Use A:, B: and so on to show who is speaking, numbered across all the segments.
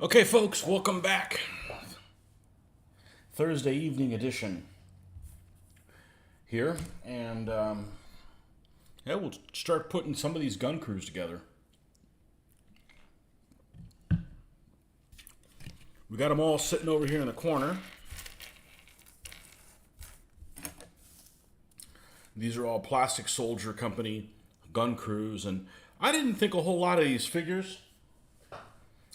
A: Okay, folks, welcome back. Thursday evening edition here, and yeah, we'll start putting some of these gun crews together. We got them all sitting over here in the corner. These are all Plastic Soldier Company gun crews, and I didn't think a whole lot of these figures.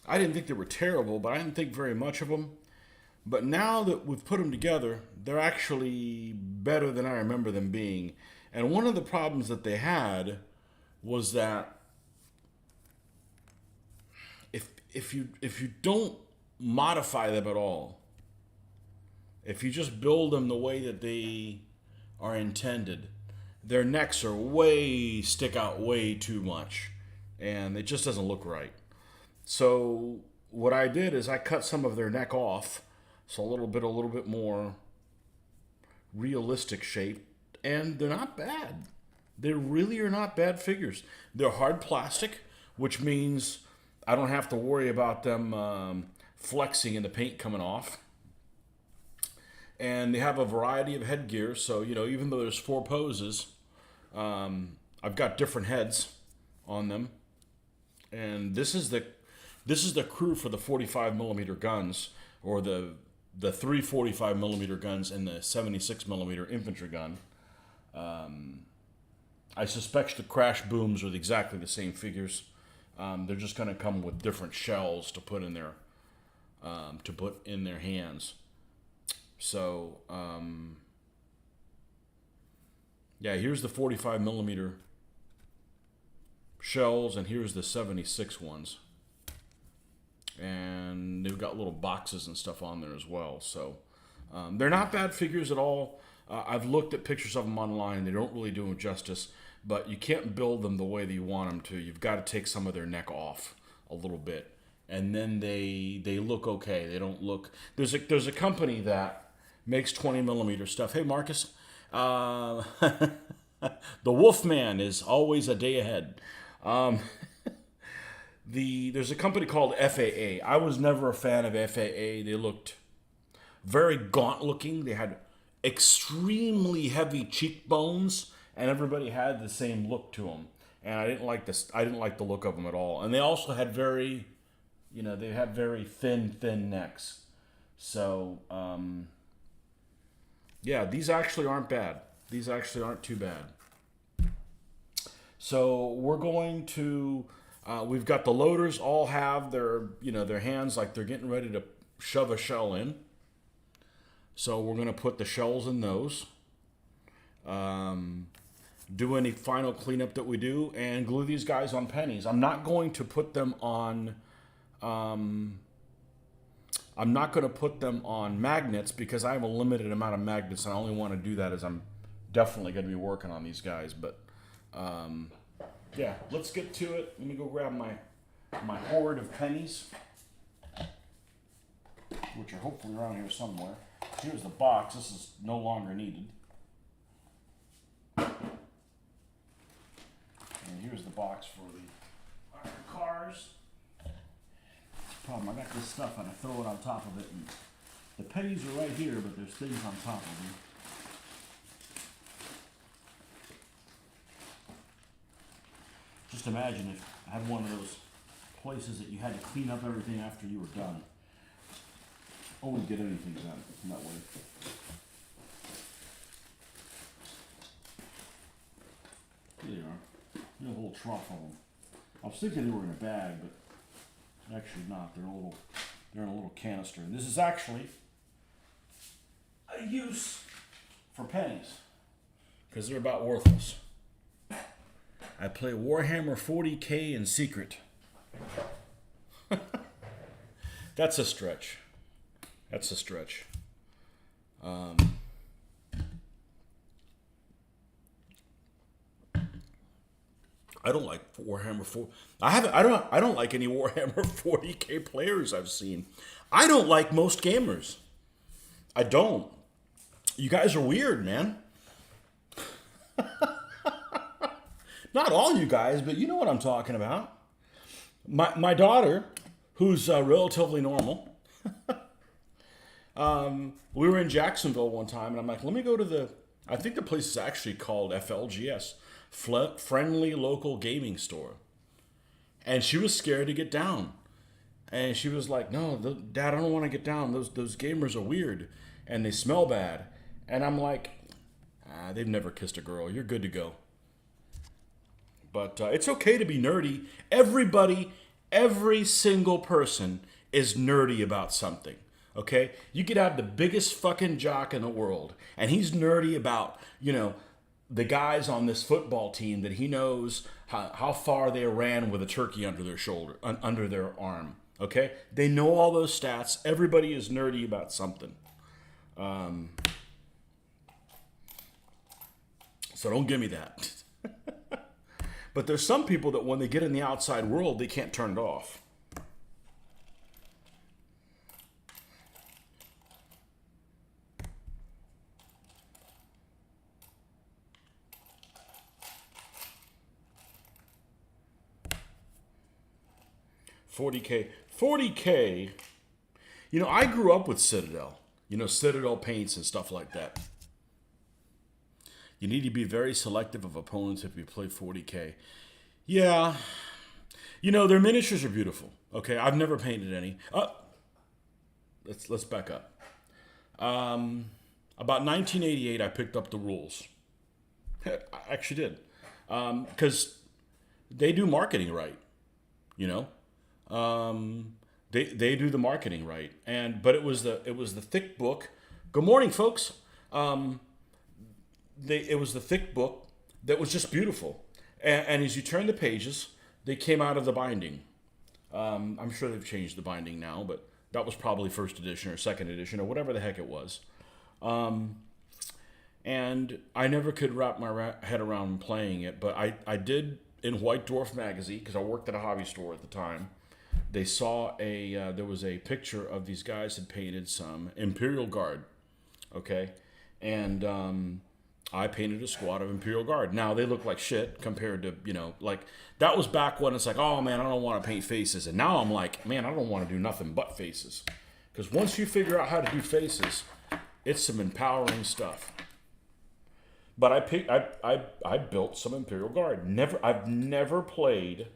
A: I didn't think they were terrible, but I didn't think very much of them. But now that we've put them together, they're actually better than I remember them being. And one of the problems that they had was that if you don't modify them at all, if you just build them the way that they are intended, their necks are stick out way too much, and it just doesn't look right. So what I did is I cut some of their neck off, so a little bit more realistic shape, and they're not bad. They really are not bad figures. They're hard plastic, which means I don't have to worry about them flexing and the paint coming off. And they have a variety of headgear, so even though there's four poses, I've got different heads on them. And this is the crew for the 45 millimeter guns, or the three 45 millimeter guns and the 76 millimeter infantry gun. I suspect the crash booms are exactly the same figures. They're just going to come with different shells to put in their hands. So yeah, here's the 45 millimeter shells, and here's the 76 ones. And they've got little boxes and stuff on there as well. So they're not bad figures at all. I've looked at pictures of them online. They don't really do them justice, but you can't build them the way that you want them to. You've got to take some of their neck off a little bit, and then they look okay. They don't look. There's a company that makes 20 millimeter stuff. Hey, Marcus, the Wolfman is always a day ahead. There's a company called FAA. I was never a fan of FAA. They looked very gaunt looking. They had extremely heavy cheekbones, and everybody had the same look to them. And I didn't like this. I didn't like the look of them at all. And they also had very thin necks. So yeah, these actually aren't bad. These actually aren't too bad. So we're going to. We've got the loaders all have their hands like they're getting ready to shove a shell in. So we're going to put the shells in those. Do any final cleanup that we do, and glue these guys on pennies. I'm not going to put them on. I'm not going to put them on magnets because I have a limited amount of magnets, and I only want to do that as I'm definitely going to be working on these guys. But yeah, let's get to it. Let me go grab my hoard of pennies, which are hopefully around here somewhere. Here's the box. This is no longer needed. And here's the box for the iron cars. Problem, I got this stuff and I throw it on top of it, and the pennies are right here, but there's things on top of them. Just imagine if I had one of those places that you had to clean up everything after you were done. I wouldn't get anything done that way. Here they are. There's a whole trough of them. I was thinking they were in a bag, but actually not. They're in a little canister. And this is actually a use for pennies, because they're about worthless. I play Warhammer 40K in secret. That's a stretch. That's a stretch. I don't like Warhammer 4. I don't like any Warhammer 40K players I've seen. I don't like most gamers. I don't. You guys are weird, man. Not all you guys, but you know what I'm talking about. My daughter who's relatively normal. We were in Jacksonville one time, and I'm like, let me go to I think the place is actually called FLGS, Friendly Local Gaming Store. And she was scared to get down. And she was like, no, Dad, I don't want to get down. Those gamers are weird, and they smell bad. And I'm like, they've never kissed a girl. You're good to go. But it's okay to be nerdy. Every single person is nerdy about something. Okay? You could have the biggest fucking jock in the world, and he's nerdy about, the guys on this football team that he knows how far they ran with a turkey under their shoulder, under their arm. Okay? They know all those stats. Everybody is nerdy about something. So don't give me that. But there's some people that when they get in the outside world, they can't turn it off. $40K. I grew up with Citadel. Citadel paints and stuff like that. You need to be very selective of opponents if you play $40K. Yeah. Their miniatures are beautiful. Okay, I've never painted any. Let's back up. About 1988, I picked up the rules. I actually did. Because they do marketing right. They do the marketing right. But it was the thick book. Good morning, folks. It was the thick book that was just beautiful. And as you turn the pages, they came out of the binding. I'm sure they've changed the binding now, but that was probably first edition or second edition or whatever the heck it was. And I never could wrap my head around playing it, but I did in White Dwarf magazine, because I worked at a hobby store at the time. They saw there was a picture of these guys had painted some Imperial Guard, okay? And I painted a squad of Imperial Guard. Now, they look like shit compared to, that was back when it's like, oh, man, I don't want to paint faces. And now I'm like, man, I don't want to do nothing but faces. Because once you figure out how to do faces, it's some empowering stuff. But I built some Imperial Guard. I've never played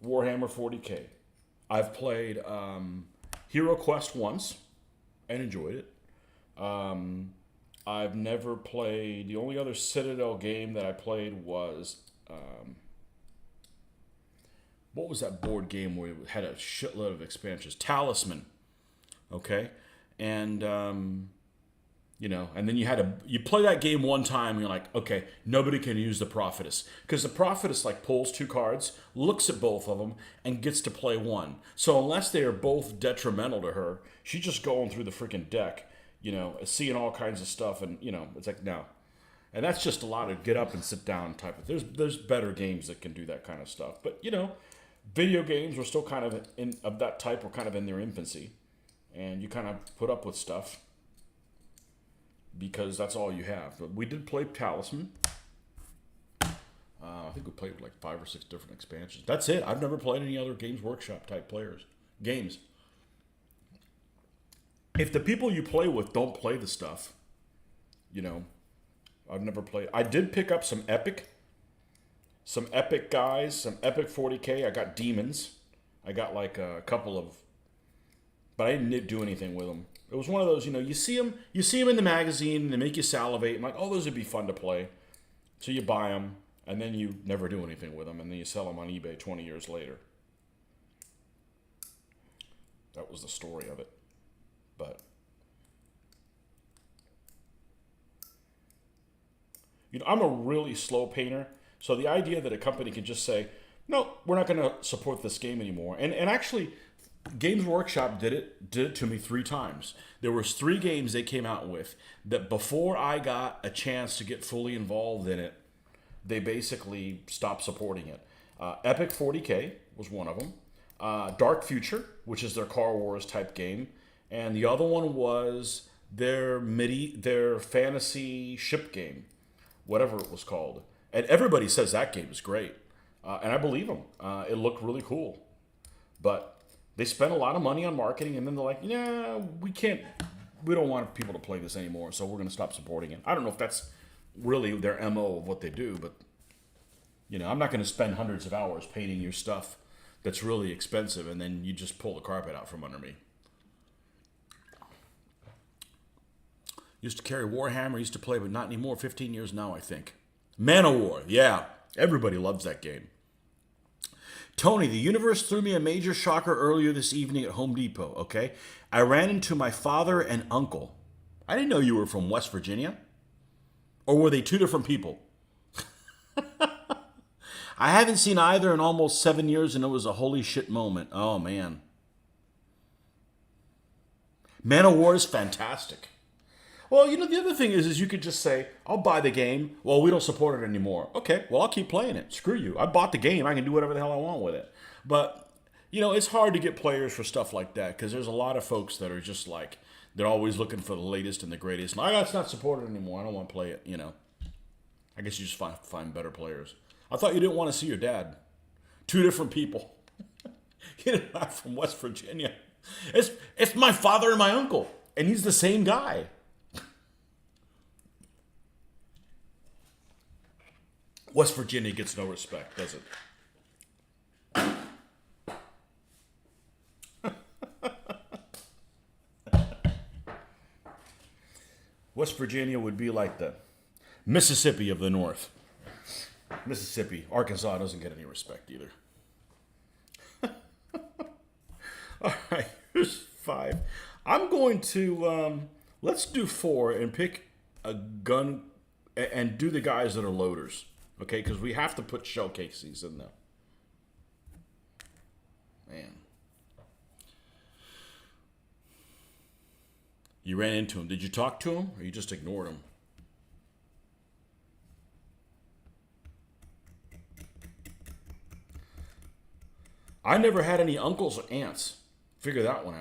A: Warhammer 40K. I've played Hero Quest once and enjoyed it. I've never played. The only other Citadel game that I played was what was that board game where it had a shitload of expansions? Talisman. Okay, and and then you play that game one time and you're like, okay, nobody can use the Prophetess. Because the Prophetess pulls two cards, looks at both of them, and gets to play one. So unless they are both detrimental to her, she's just going through the freaking deck, seeing all kinds of stuff, and, it's like, no. And that's just a lot of get up and sit down type of, there's better games that can do that kind of stuff. But, video games were still kind of of that type, were kind of in their infancy. And you kind of put up with stuff because that's all you have. But we did play Talisman. I think we played 5 or 6 different expansions. That's it. I've never played any other Games Workshop type games. If the people you play with don't play the stuff, I've never played. I did pick up some epic guys, some epic 40K. I got demons. I got a couple of, but I didn't do anything with them. It was one of those, you see them in the magazine, and they make you salivate, and those would be fun to play. So you buy them, and then you never do anything with them, and then you sell them on eBay 20 years later. That was the story of it. But, I'm a really slow painter, so the idea that a company can just say, no, we're not going to support this game anymore. And actually, Games Workshop did it to me 3 times. There was 3 games they came out with that before I got a chance to get fully involved in it, they basically stopped supporting it. Epic 40K was one of them. Dark Future, which is their Car Wars type game, and the other one was their fantasy ship game, whatever it was called. And everybody says that game is great. And I believe them. It looked really cool. But they spent a lot of money on marketing, and then they're like, yeah, we don't want people to play this anymore, so we're going to stop supporting it. I don't know if that's really their MO of what they do, but I'm not going to spend hundreds of hours painting your stuff that's really expensive, and then you just pull the carpet out from under me. Used to carry Warhammer, used to play, but not anymore. 15 years now, I think. Man of War, yeah. Everybody loves that game. Tony, the universe threw me a major shocker earlier this evening at Home Depot, okay? I ran into my father and uncle. I didn't know you were from West Virginia. Or were they two different people? I haven't seen either in almost 7 years, and it was a holy shit moment. Oh, man. Man of War is fantastic. Well, the other thing is you could just say, I'll buy the game. Well, we don't support it anymore. Okay, well, I'll keep playing it. Screw you. I bought the game. I can do whatever the hell I want with it. But, it's hard to get players for stuff like that because there's a lot of folks that are just like, they're always looking for the latest and the greatest. And it's not supported anymore. I don't want to play it, I guess you just find better players. I thought you didn't want to see your dad. Two different people. You're not from West Virginia. It's my father and my uncle. And he's the same guy. West Virginia gets no respect, does it? West Virginia would be like the Mississippi of the North. Mississippi, Arkansas doesn't get any respect either. All right, here's 5. I'm going to, let's do 4 and pick a gun and do the guys that are loaders. Okay, because we have to put shell casings in there. Man. You ran into him. Did you talk to him or you just ignored him? I never had any uncles or aunts. Figure that one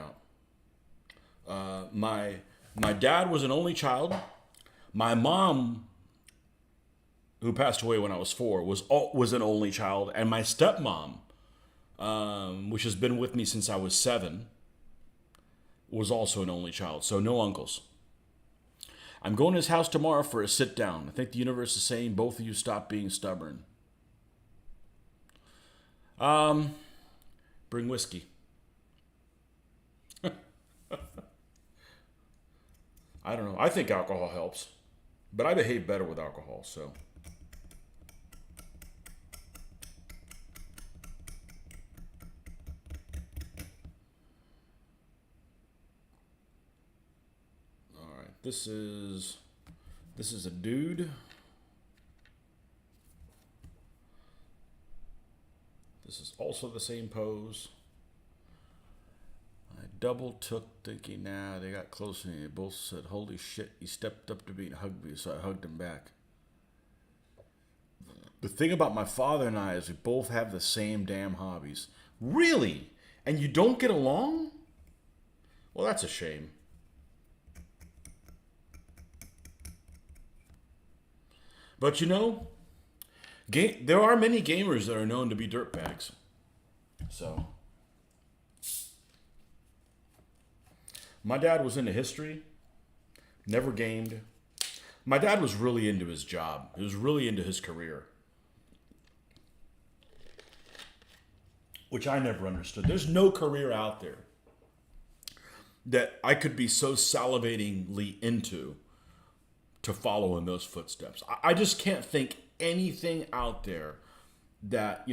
A: out. My dad was an only child. My mom, who passed away when I was 4, was an only child, and my stepmom, which has been with me since I was 7, was also an only child. So no uncles. I'm going to his house tomorrow for a sit down. I think the universe is saying both of you stop being stubborn. Bring whiskey. I don't know. I think alcohol helps, but I behave better with alcohol, so. All right. This is a dude. This is also the same pose. I double took thinking, nah, they got close and they both said, holy shit, he stepped up to me and hugged me, so I hugged him back. The thing about my father and I is we both have the same damn hobbies. Really? And you don't get along? Well, that's a shame. But there are many gamers that are known to be dirtbags. So, my dad was into history, never gamed. My dad was really into his job. He was really into his career, which I never understood. There's no career out there that I could be so salivatingly into to follow in those footsteps. I just can't think anything out there that,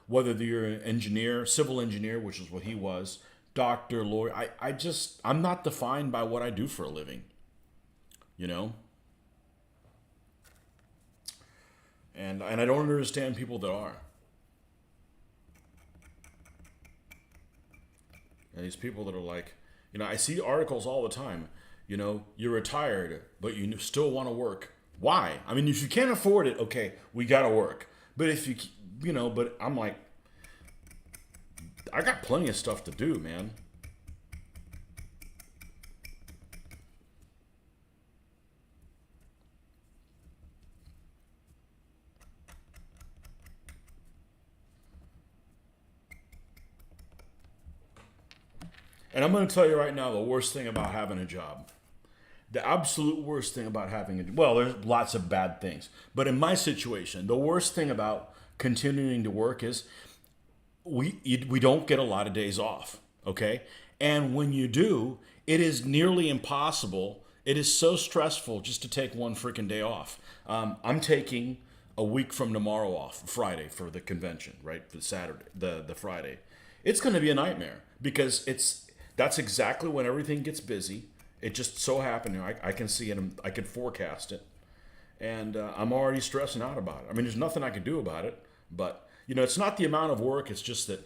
A: whether you're an engineer, civil engineer, which is what he was, doctor, lawyer, I'm not defined by what I do for a living, And I don't understand people that are. And these people that are like, I see articles all the time. You're retired, but you still want to work. Why? I mean, if you can't afford it, okay, we got to work. But if but I'm like, I got plenty of stuff to do, man. And I'm going to tell you right now the worst thing about having a job. The absolute worst thing about having a well, there's lots of bad things. But in my situation, the worst thing about continuing to work is we don't get a lot of days off, okay? And when you do, it is nearly impossible. It is so stressful just to take one freaking day off. I'm taking a week from tomorrow off, Friday for the convention, right? The Saturday, the Friday. It's going to be a nightmare because that's exactly when everything gets busy. It just so happened, I can see it, I can forecast it, and I'm already stressing out about it. I mean, there's nothing I can do about it, but it's not the amount of work. It's just that,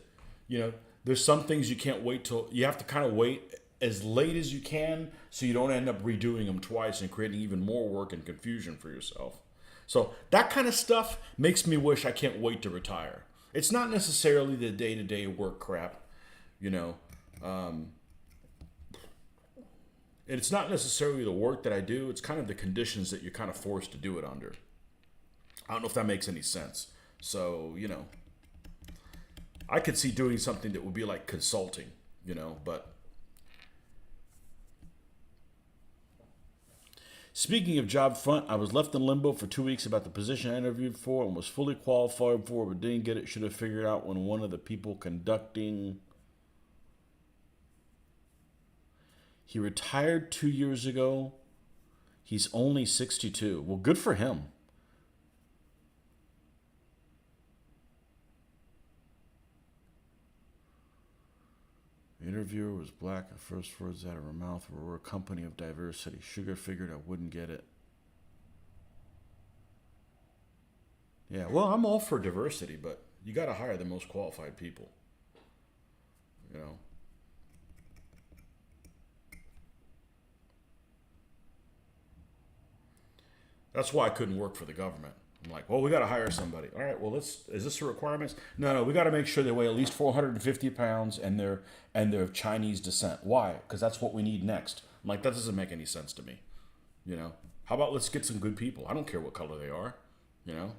A: there's some things you can't wait till you have to kind of wait as late as you can, so you don't end up redoing them twice and creating even more work and confusion for yourself. So that kind of stuff makes me wish I can't wait to retire. It's not necessarily the day-to-day work crap, you know. It's not necessarily the work that I do. It's kind of the conditions that you're kind of forced to do it under. I don't know if that makes any sense. So, I could see doing something that would be like consulting, but speaking of job front, I was left in limbo for 2 weeks about the position I interviewed for and was fully qualified for, but didn't get it. Should have figured out when one of the people conducting. He retired 2 years ago. He's only 62. Well, good for him. The interviewer was black. The first words out of her mouth were, "We're a company of diversity." Sugar figured I wouldn't get it. Yeah, well, I'm all for diversity, but you got to hire the most qualified people. You know. That's why I couldn't work for the government. I'm like, well, we got to hire somebody. All right, well, is this a requirement? No, we got to make sure they weigh at least 450 pounds and they're of Chinese descent. Why? Because that's what we need next. I'm like, that doesn't make any sense to me. How about let's get some good people? I don't care what color they are. You know.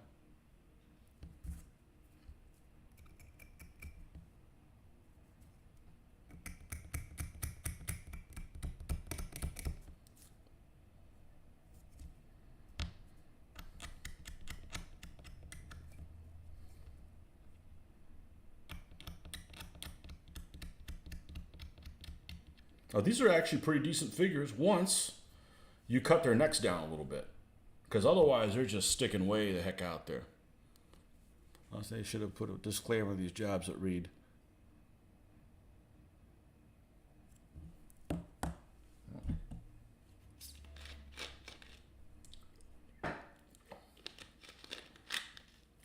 A: Oh, these are actually pretty decent figures once you cut their necks down a little bit. Because otherwise, they're just sticking way the heck out there. They should have put a disclaimer of these jobs that read,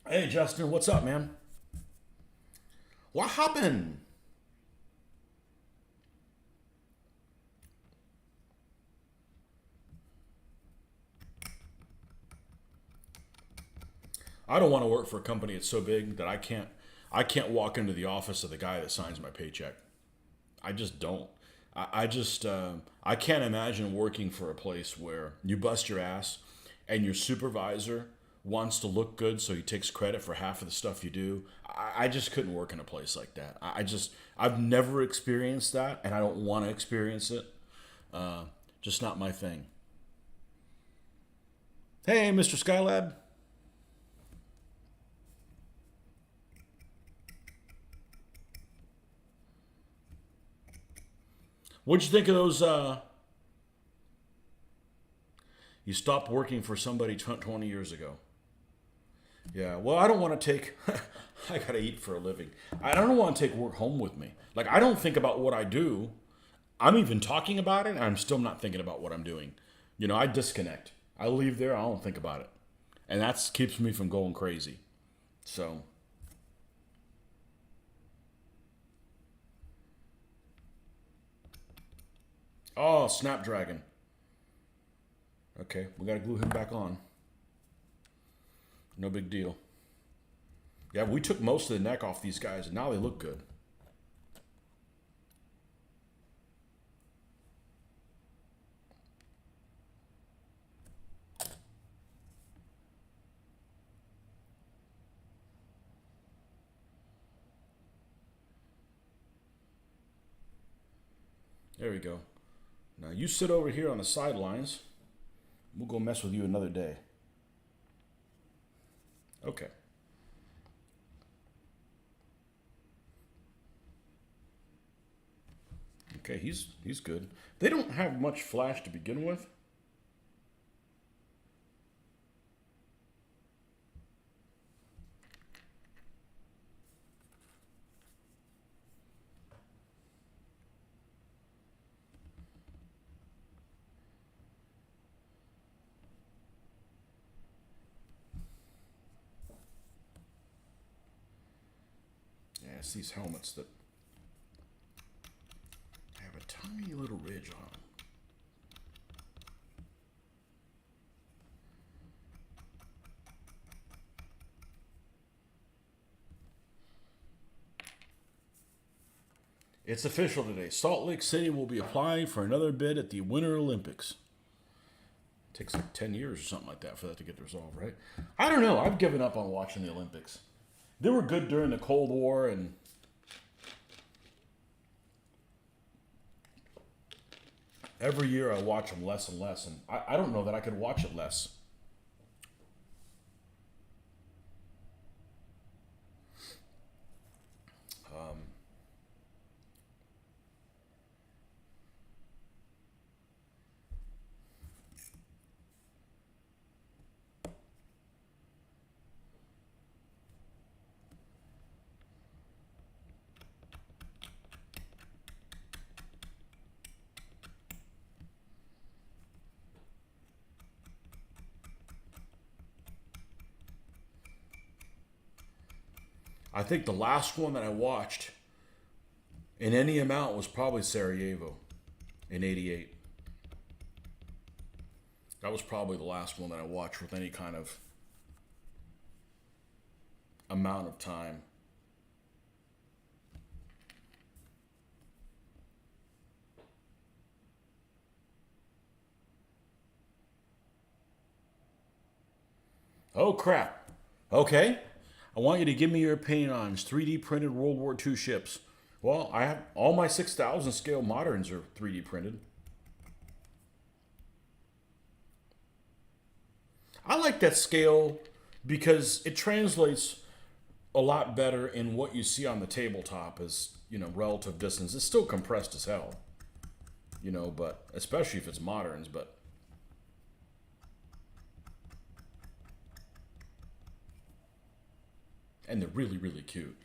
A: "Hey, Justin, what's up, man? What happened?" I don't want to work for a company that's so big that I can't walk into the office of the guy that signs my paycheck. I just don't. I can't imagine working for a place where you bust your ass and your supervisor wants to look good, so he takes credit for half of the stuff you do. I just couldn't work in a place like that. I've never experienced that, and I don't want to experience it. Just not my thing. Hey, Mr. Skylab. What'd you think of those? You stopped working for somebody 20 years ago. Yeah, well, I don't want to take. I gotta eat for a living. I don't want to take work home with me. Like, I don't think about what I do. I'm even talking about it, and I'm still not thinking about what I'm doing. I disconnect. I leave there. I don't think about it, and that keeps me from going crazy. So, oh, Snapdragon. Okay, we gotta glue him back on. No big deal. Yeah, we took most of the neck off these guys, and now they look good. There we go. Now you sit over here on the sidelines. We'll go mess with you another day. Okay. Okay, he's good. They don't have much flash to begin with. Yeah, it's these helmets that have a tiny little ridge on them. It's official today. Salt Lake City will be applying for another bid at the Winter Olympics. It takes like 10 years or something like that for that to get resolved, right? I don't know. I've given up on watching the Olympics. They were good during the Cold War, and every year I watch them less and less, and I don't know that I could watch it less. I think the last one that I watched in any amount was probably Sarajevo in '88. That was probably the last one that I watched with any kind of amount of time. Oh, crap. Okay. I want you to give me your opinion on 3D printed World War II ships. Well, I have all my 6,000 scale moderns are 3D printed. I like that scale because it translates a lot better in what you see on the tabletop as, relative distance. It's still compressed as hell, but especially if it's moderns, but and they're really, really cute.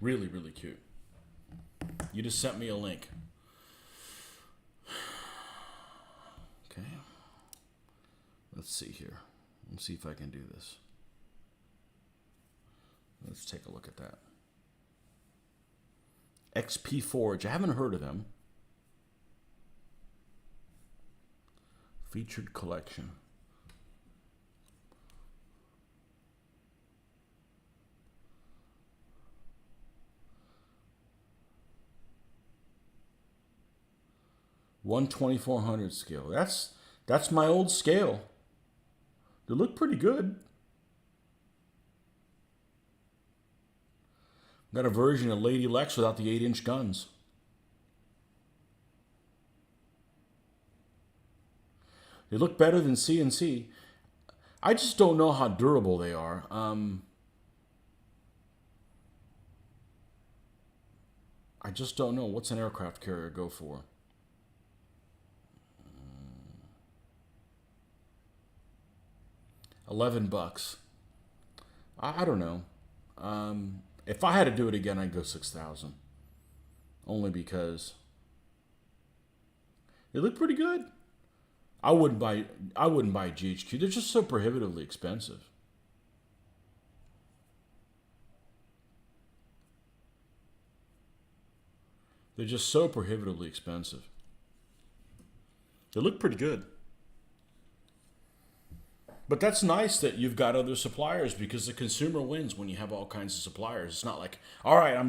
A: Really, really cute. You just sent me a link. Okay. Let's see here. Let's see if I can do this. Let's take a look at that. XP Forge. I haven't heard of them. Featured collection. (1/2400) scale. That's my old scale. They look pretty good. Got a version of Lady Lex without the 8-inch guns. They look better than CNC. I just don't know how durable they are. I just don't know. What's an aircraft carrier go for? $11. I don't know. If I had to do it again, I'd go 6,000. Only because they look pretty good. I wouldn't buy GHQ. They're just so prohibitively expensive. They're just so prohibitively expensive. They look pretty good. But that's nice that you've got other suppliers because the consumer wins when you have all kinds of suppliers. It's not like, all right, I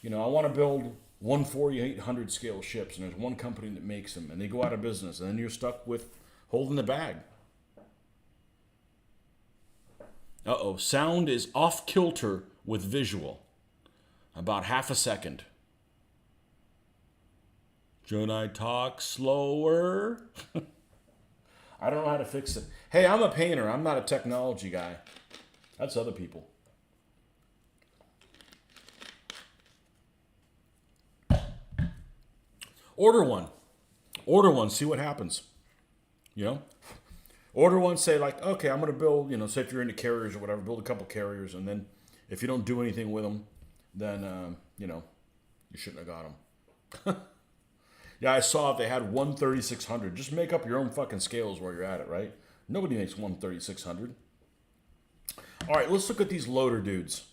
A: want to build 1/4800 scale ships and there's one company that makes them and they go out of business and then you're stuck with holding the bag. Uh-oh, sound is off kilter with visual. About half a second. Should I talk slower? I don't know how to fix it. Hey, I'm a painter. I'm not a technology guy. That's other people. Order one. Order one. See what happens. You know? Order one, say like, okay, I'm going to build, say if you're into carriers or whatever, build a couple carriers. And then if you don't do anything with them, then, you shouldn't have got them. Yeah, I saw if they had 13600. Just make up your own fucking scales while you're at it, right? Nobody makes 13600. All right, let's look at these loader dudes.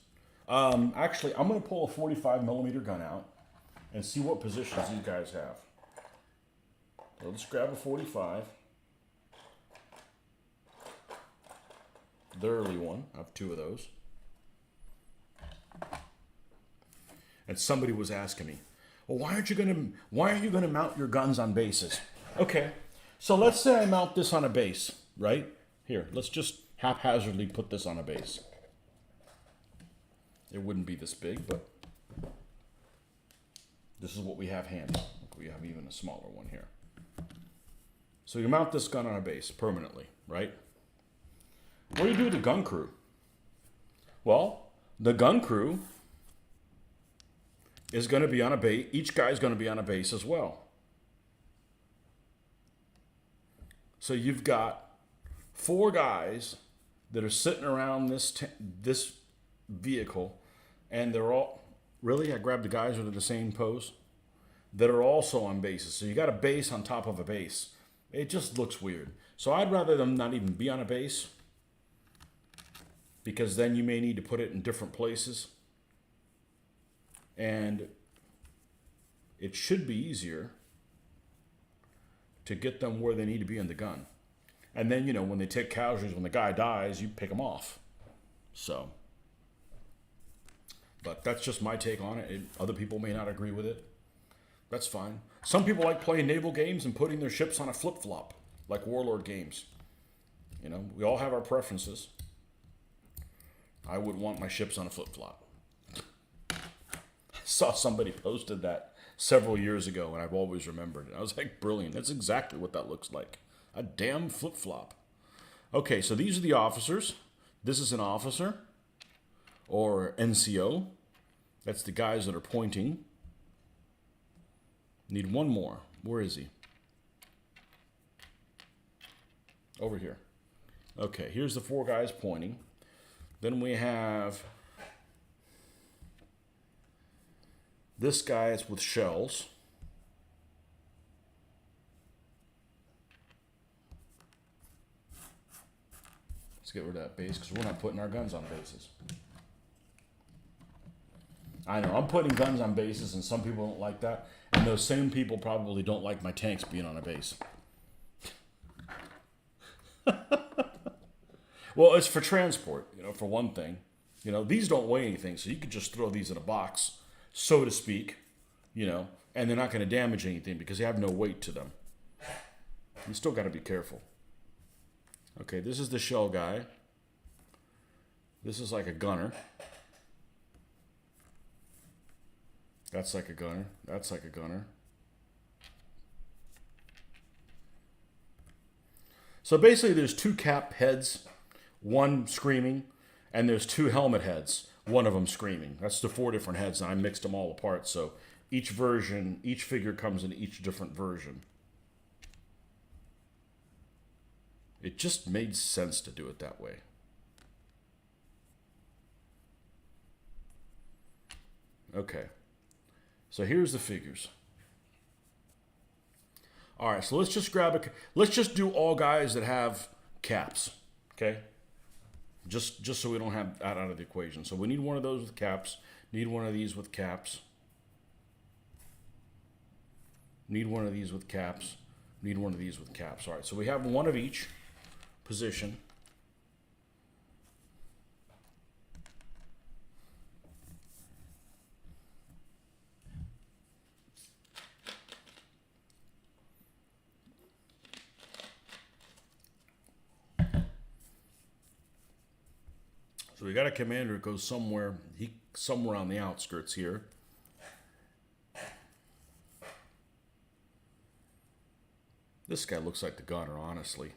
A: Actually, I'm going to pull a 45 millimeter gun out and see what positions these guys have. So let's grab a 45. The early one. I have two of those. And somebody was asking me, well, why aren't you gonna mount your guns on bases? Okay, so let's say I mount this on a base, right? Here, let's just haphazardly put this on a base. It wouldn't be this big, but this is what we have handy. We have even a smaller one here. So you mount this gun on a base permanently, right? What do you do with the gun crew? Well, the gun crew is going to be on a base. Each guy's going to be on a base as well. So you've got 4 guys that are sitting around this vehicle, and they're all, really? I grabbed the guys that are the same pose? That are also on bases. So you got a base on top of a base. It just looks weird. So I'd rather them not even be on a base, because then you may need to put it in different places. And it should be easier to get them where they need to be in the gun. And then, when they take casualties, when the guy dies, you pick them off. So, but that's just my take on it. Other people may not agree with it. That's fine. Some people like playing naval games and putting their ships on a flip-flop, like Warlord games. We all have our preferences. I would want my ships on a flip-flop. Saw somebody posted that several years ago, and I've always remembered it. I was like, brilliant. That's exactly what that looks like. A damn flip-flop. Okay, so these are the officers. This is an officer, or NCO. That's the guys that are pointing. Need one more. Where is he? Over here. Okay, here's the 4 guys pointing. Then we have this guy is with shells. Let's get rid of that base because we're not putting our guns on bases. I know, I'm putting guns on bases and some people don't like that. And those same people probably don't like my tanks being on a base. Well, it's for transport, for one thing. These don't weigh anything, so you could just throw these in a box, so to speak, and they're not going to damage anything because they have no weight to them. You still got to be careful. Okay, this is the shell guy. This is like a gunner. That's like a gunner. That's like a gunner. So basically there's 2 cap heads, one screaming, and there's 2 helmet heads, one of them screaming. That's the 4 different heads, and I mixed them all apart. So each figure comes in each different version. It just made sense to do it that way. Okay. So here's the figures. All right, so let's just do all guys that have caps, okay? Just so we don't have that out of the equation. So we need one of those with caps, need one of these with caps, need one of these with caps, need one of these with caps. All right, so we have one of each position. So we got a commander that goes somewhere on the outskirts here. This guy looks like the gunner, honestly.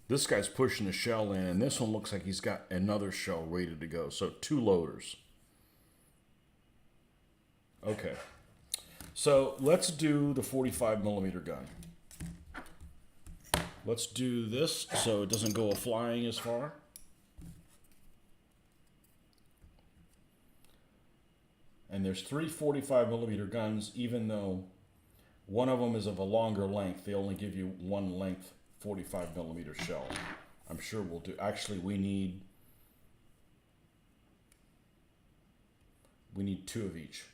A: This guy's pushing the shell in, and this one looks like he's got another shell ready to go. So 2 loaders. Okay. So let's do the 45 millimeter gun. Let's do this so it doesn't go flying as far. And there's 3 45 millimeter guns, even though one of them is of a longer length. They only give you 1 length 45 millimeter shell. I'm sure we'll do. Actually, we need 2 of each,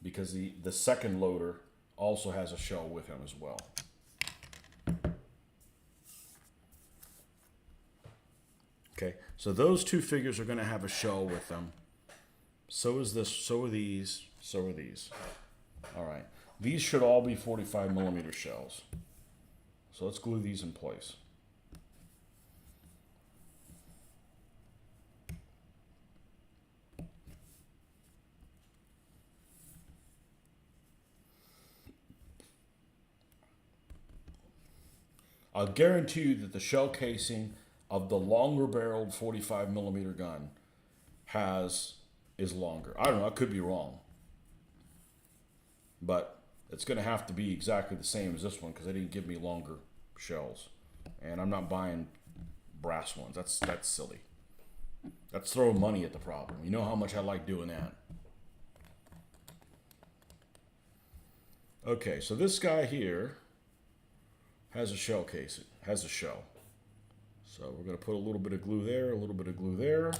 A: because the second loader also has a shell with him as well. Okay, so those 2 figures are going to have a shell with them. So is this. So are these. So are these. All right. These should all be 45 millimeter shells. So let's glue these in place. I'll guarantee you that the shell casing of the longer barreled 45 millimeter gun is longer. I don't know, I could be wrong. But it's going to have to be exactly the same as this one, because they didn't give me longer shells. And I'm not buying brass ones. That's silly. That's throwing money at the problem. You know how much I like doing that. Okay, so this guy here has a shell casing, has a shell. So we're going to put a little bit of glue there, a little bit of glue there.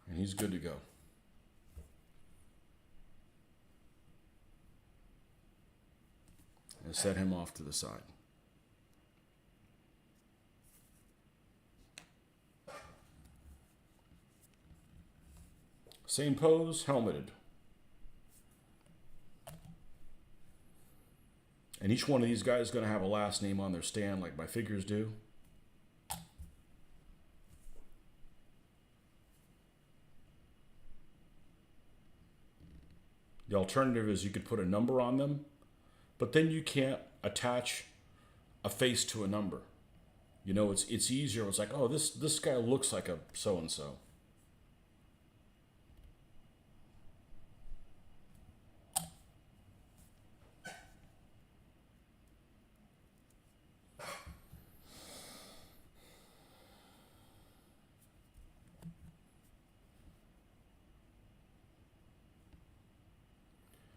A: And he's good to go. And set him off to the side. Same pose, helmeted. And each one of these guys is going to have a last name on their stand like my figures do. The alternative is you could put a number on them, but then you can't attach a face to a number. You know, it's easier. It's like, oh, this guy looks like a so-and-so.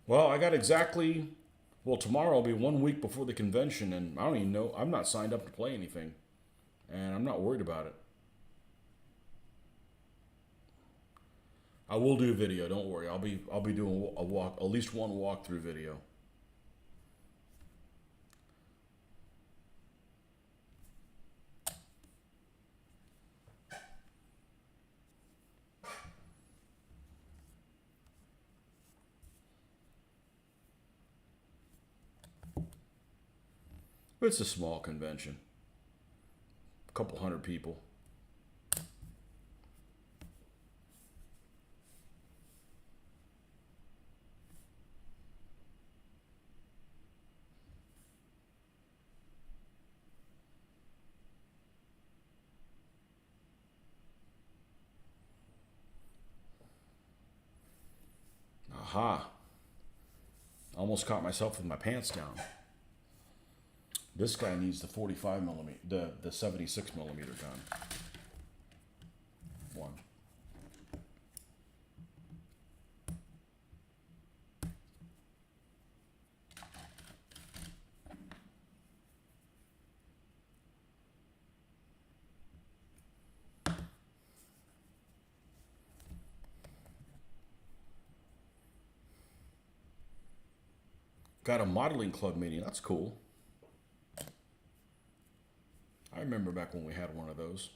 A: Well, I got exactly, well, tomorrow will be 1 week before the convention, and I don't even know, I'm not signed up to play anything, and I'm not worried about it. I will do a video, don't worry. I'll be doing a walk, at least one walkthrough video. But it's a small convention. A couple hundred people. Aha. Almost caught myself with my pants down. This guy needs the 45 millimeter, the 76 millimeter gun. One. Got a modeling club meeting. That's cool. I remember back when we had one of those.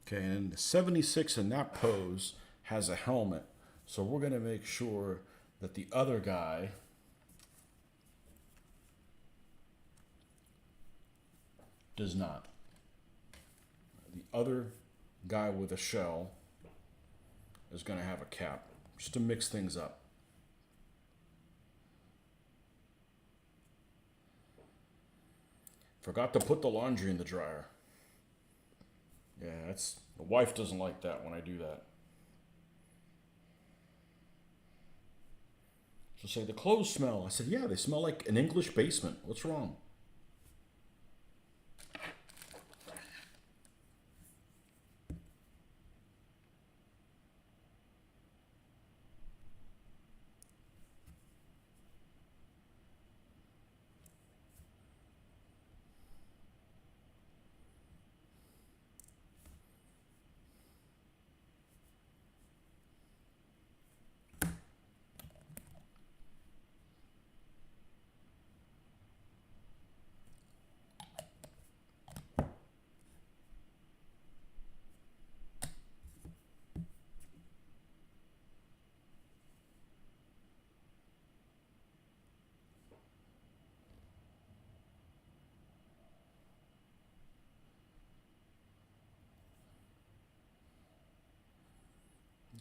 A: Okay, and the 76 in that pose has a helmet. So we're going to make sure that the other guy does not. The other guy with a shell is going to have a cap, just to mix things up. Forgot to put the laundry in the dryer. Yeah, the wife doesn't like that when I do that. She'll say, the clothes smell. I said, yeah, they smell like an English basement. What's wrong?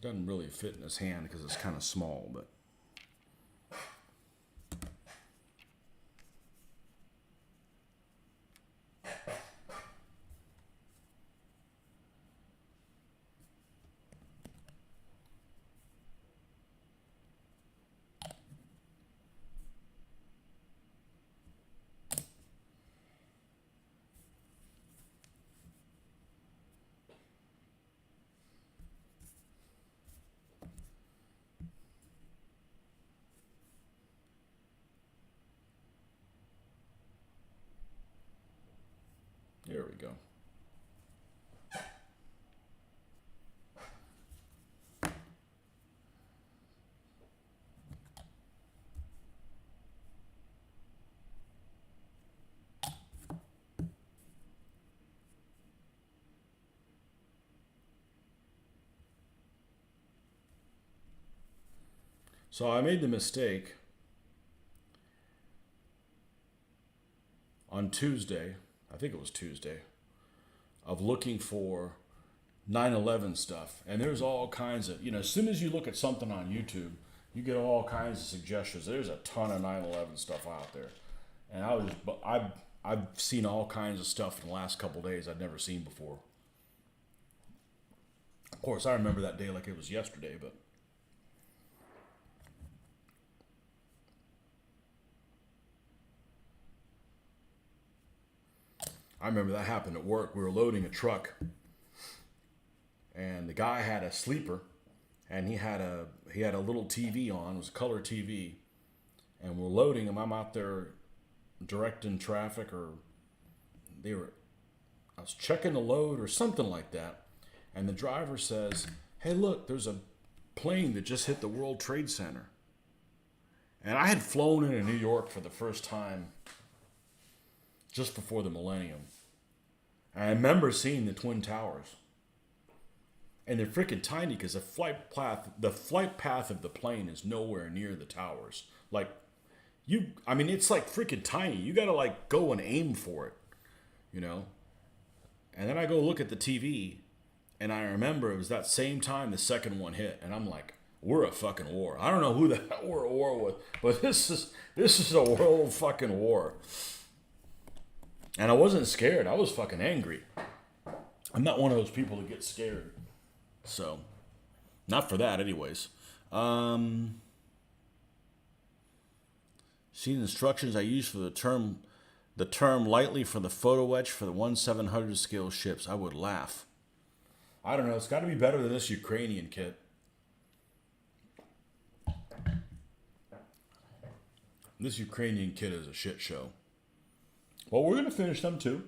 A: Doesn't really fit in his hand because it's kind of small, but there we go. So I made the mistake on Tuesday, I think it was Tuesday, of looking for 9/11 stuff. And there's all kinds of, as soon as you look at something on YouTube, you get all kinds of suggestions. There's a ton of 9/11 stuff out there. And I've seen all kinds of stuff in the last couple of days I'd never seen before. Of course, I remember that day like it was yesterday, but I remember that happened at work. We were loading a truck, and the guy had a sleeper, and he had a little TV on. It was a color TV, and we're loading him. I'm out there directing traffic, or I was checking the load or something like that, and the driver says, "Hey, look, there's a plane that just hit the World Trade Center." And I had flown into New York for the first time just before the millennium. And I remember seeing the Twin Towers. And they're freaking tiny because the flight path of the plane is nowhere near the towers. Like, it's like freaking tiny. You gotta like go and aim for it, you know? And then I go look at the TV, and I remember it was that same time the second one hit, and I'm like, we're a fucking war. I don't know who the hell we're at war with, but this is a world fucking war. And I wasn't scared. I was fucking angry. I'm not one of those people that get scared. So, not for that anyways. See the instructions I use for the term lightly for the photo etch for the 1/700 scale ships. I would laugh. I don't know. It's got to be better than this Ukrainian kit. This Ukrainian kit is a shit show. Well, we're going to finish them too.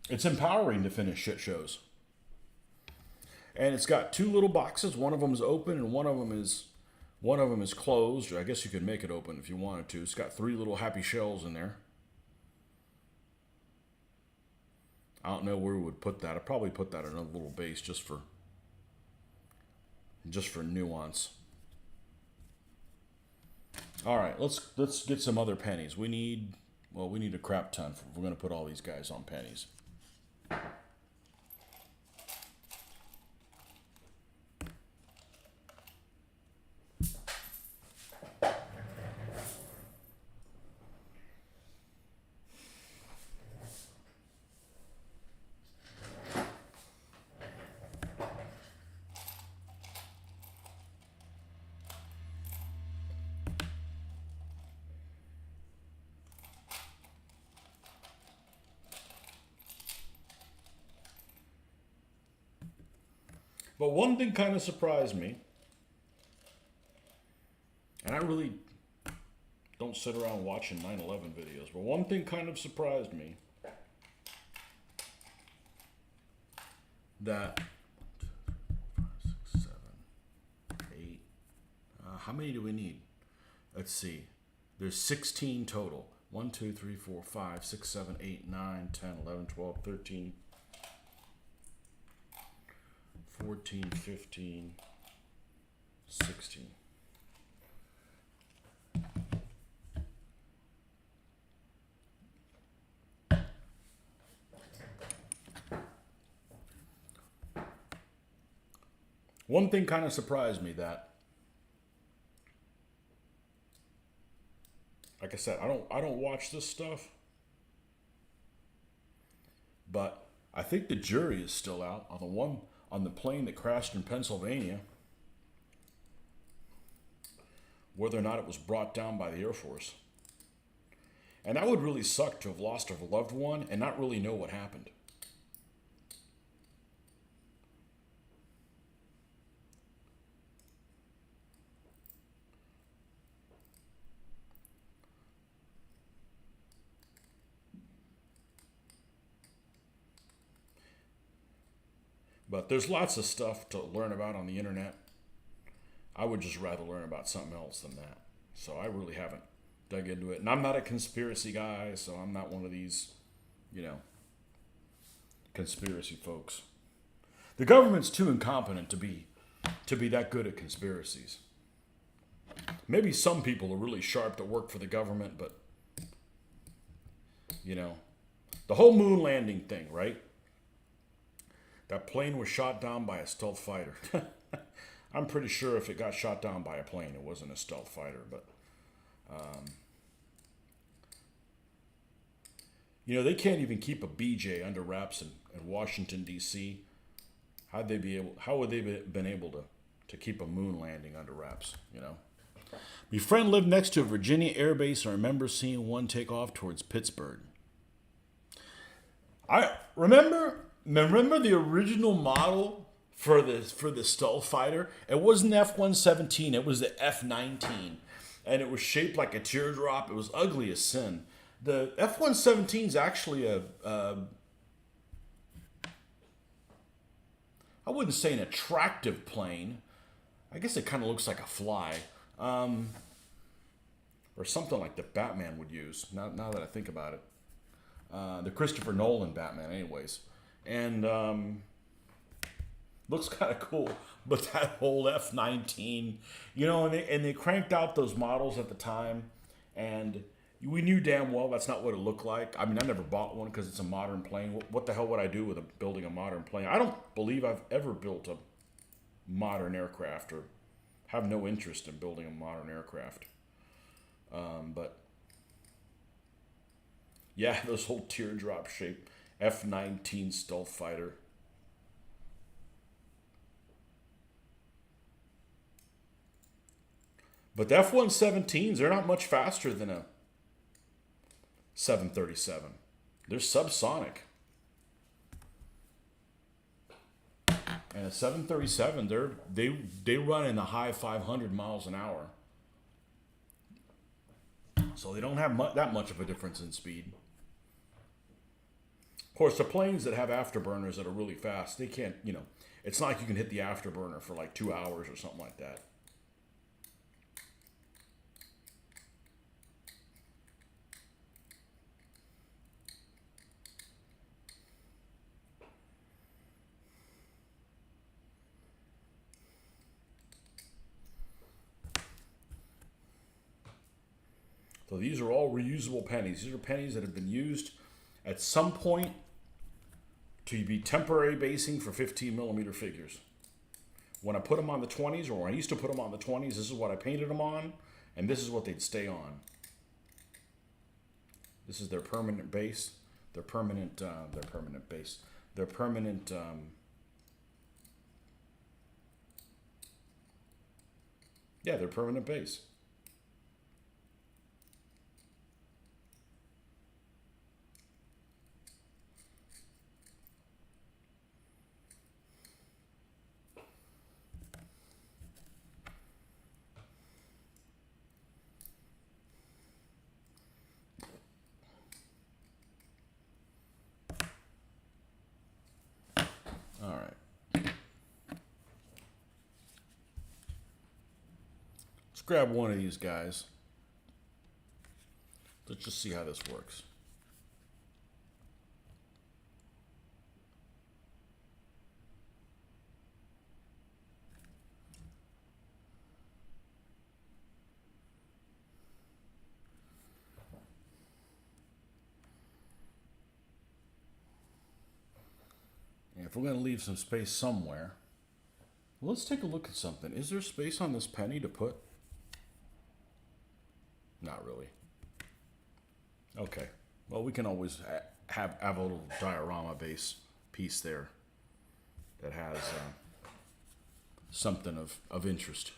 A: It's empowering to finish shit shows. And it's got two little boxes. One of them is open and one of them is closed. Or I guess you could make it open if you wanted to. It's got 3 little happy shells in there. I don't know where we would put that. I'd probably put that in a little base just for nuance. All right, let's get some other pennies. We need a crap ton if we're going to put all these guys on pennies. But one thing kind of surprised me, and I really don't sit around watching 9/11 videos, but one thing kind of surprised me, that 1, 2, 3, 4, 5, 6, 7, 8. How many do we need? Let's see. There's 16 total. 1, 2, 3, 4, 5, 6, 7, 8, 9, 10, 11, 12, 13. 14, 15, 16. One thing kind of surprised me that, like I said, I don't watch this stuff, but I think the jury is still out on the plane that crashed in Pennsylvania, whether or not it was brought down by the Air Force. And that would really suck to have lost a loved one and not really know what happened. But there's lots of stuff to learn about on the internet. I would just rather learn about something else than that. So I really haven't dug into it. And I'm not a conspiracy guy, so I'm not one of these, conspiracy folks. The government's too incompetent to be that good at conspiracies. Maybe some people are really sharp that work for the government, but the whole moon landing thing, right? That plane was shot down by a stealth fighter. I'm pretty sure if it got shot down by a plane, it wasn't a stealth fighter. But, they can't even keep a BJ under wraps in Washington, D.C. How would they been able to keep a moon landing under wraps, My friend lived next to a Virginia Air Base, and I remember seeing one take off towards Pittsburgh. I remember the original model for the stealth fighter. It wasn't the F-117, it was the F-19, and it was shaped like a teardrop. It was ugly as sin. The F-117 is actually I wouldn't say an attractive plane. I guess it kind of looks like a fly, or something like the Batman would use. Now that I think about it, the Christopher Nolan Batman, anyways. And looks kind of cool, but that whole F-19, and they cranked out those models at the time, and we knew damn well that's not what it looked like. I mean, I never bought one because it's a modern plane. What the hell would I do with building a modern plane? I don't believe I've ever built a modern aircraft, or have no interest in building a modern aircraft. But yeah, those whole teardrop shape F-19 stealth fighter. But the F-117s, they're not much faster than a 737. They're subsonic. And a 737, they run in the high 500 miles an hour. So they don't have that much of a difference in speed. Of course, the planes that have afterburners that are really fast, they can't, it's not like you can hit the afterburner for like 2 hours or something like that. So these are all reusable pennies. These are pennies that have been used at some point to be temporary basing for 15 millimeter figures. When I put them on the 20s, or I used to put them on the 20s, this is what I painted them on, and this is what they'd stay on. This is their permanent base. Their permanent base. Their permanent. Yeah, their permanent base. All right. Let's grab one of these guys. Let's just see how this works. And if we're going to leave some space somewhere, let's take a look at something. Is there space on this penny to put? Not really. Okay. Well, we can always have a little diorama base piece there that has something of interest.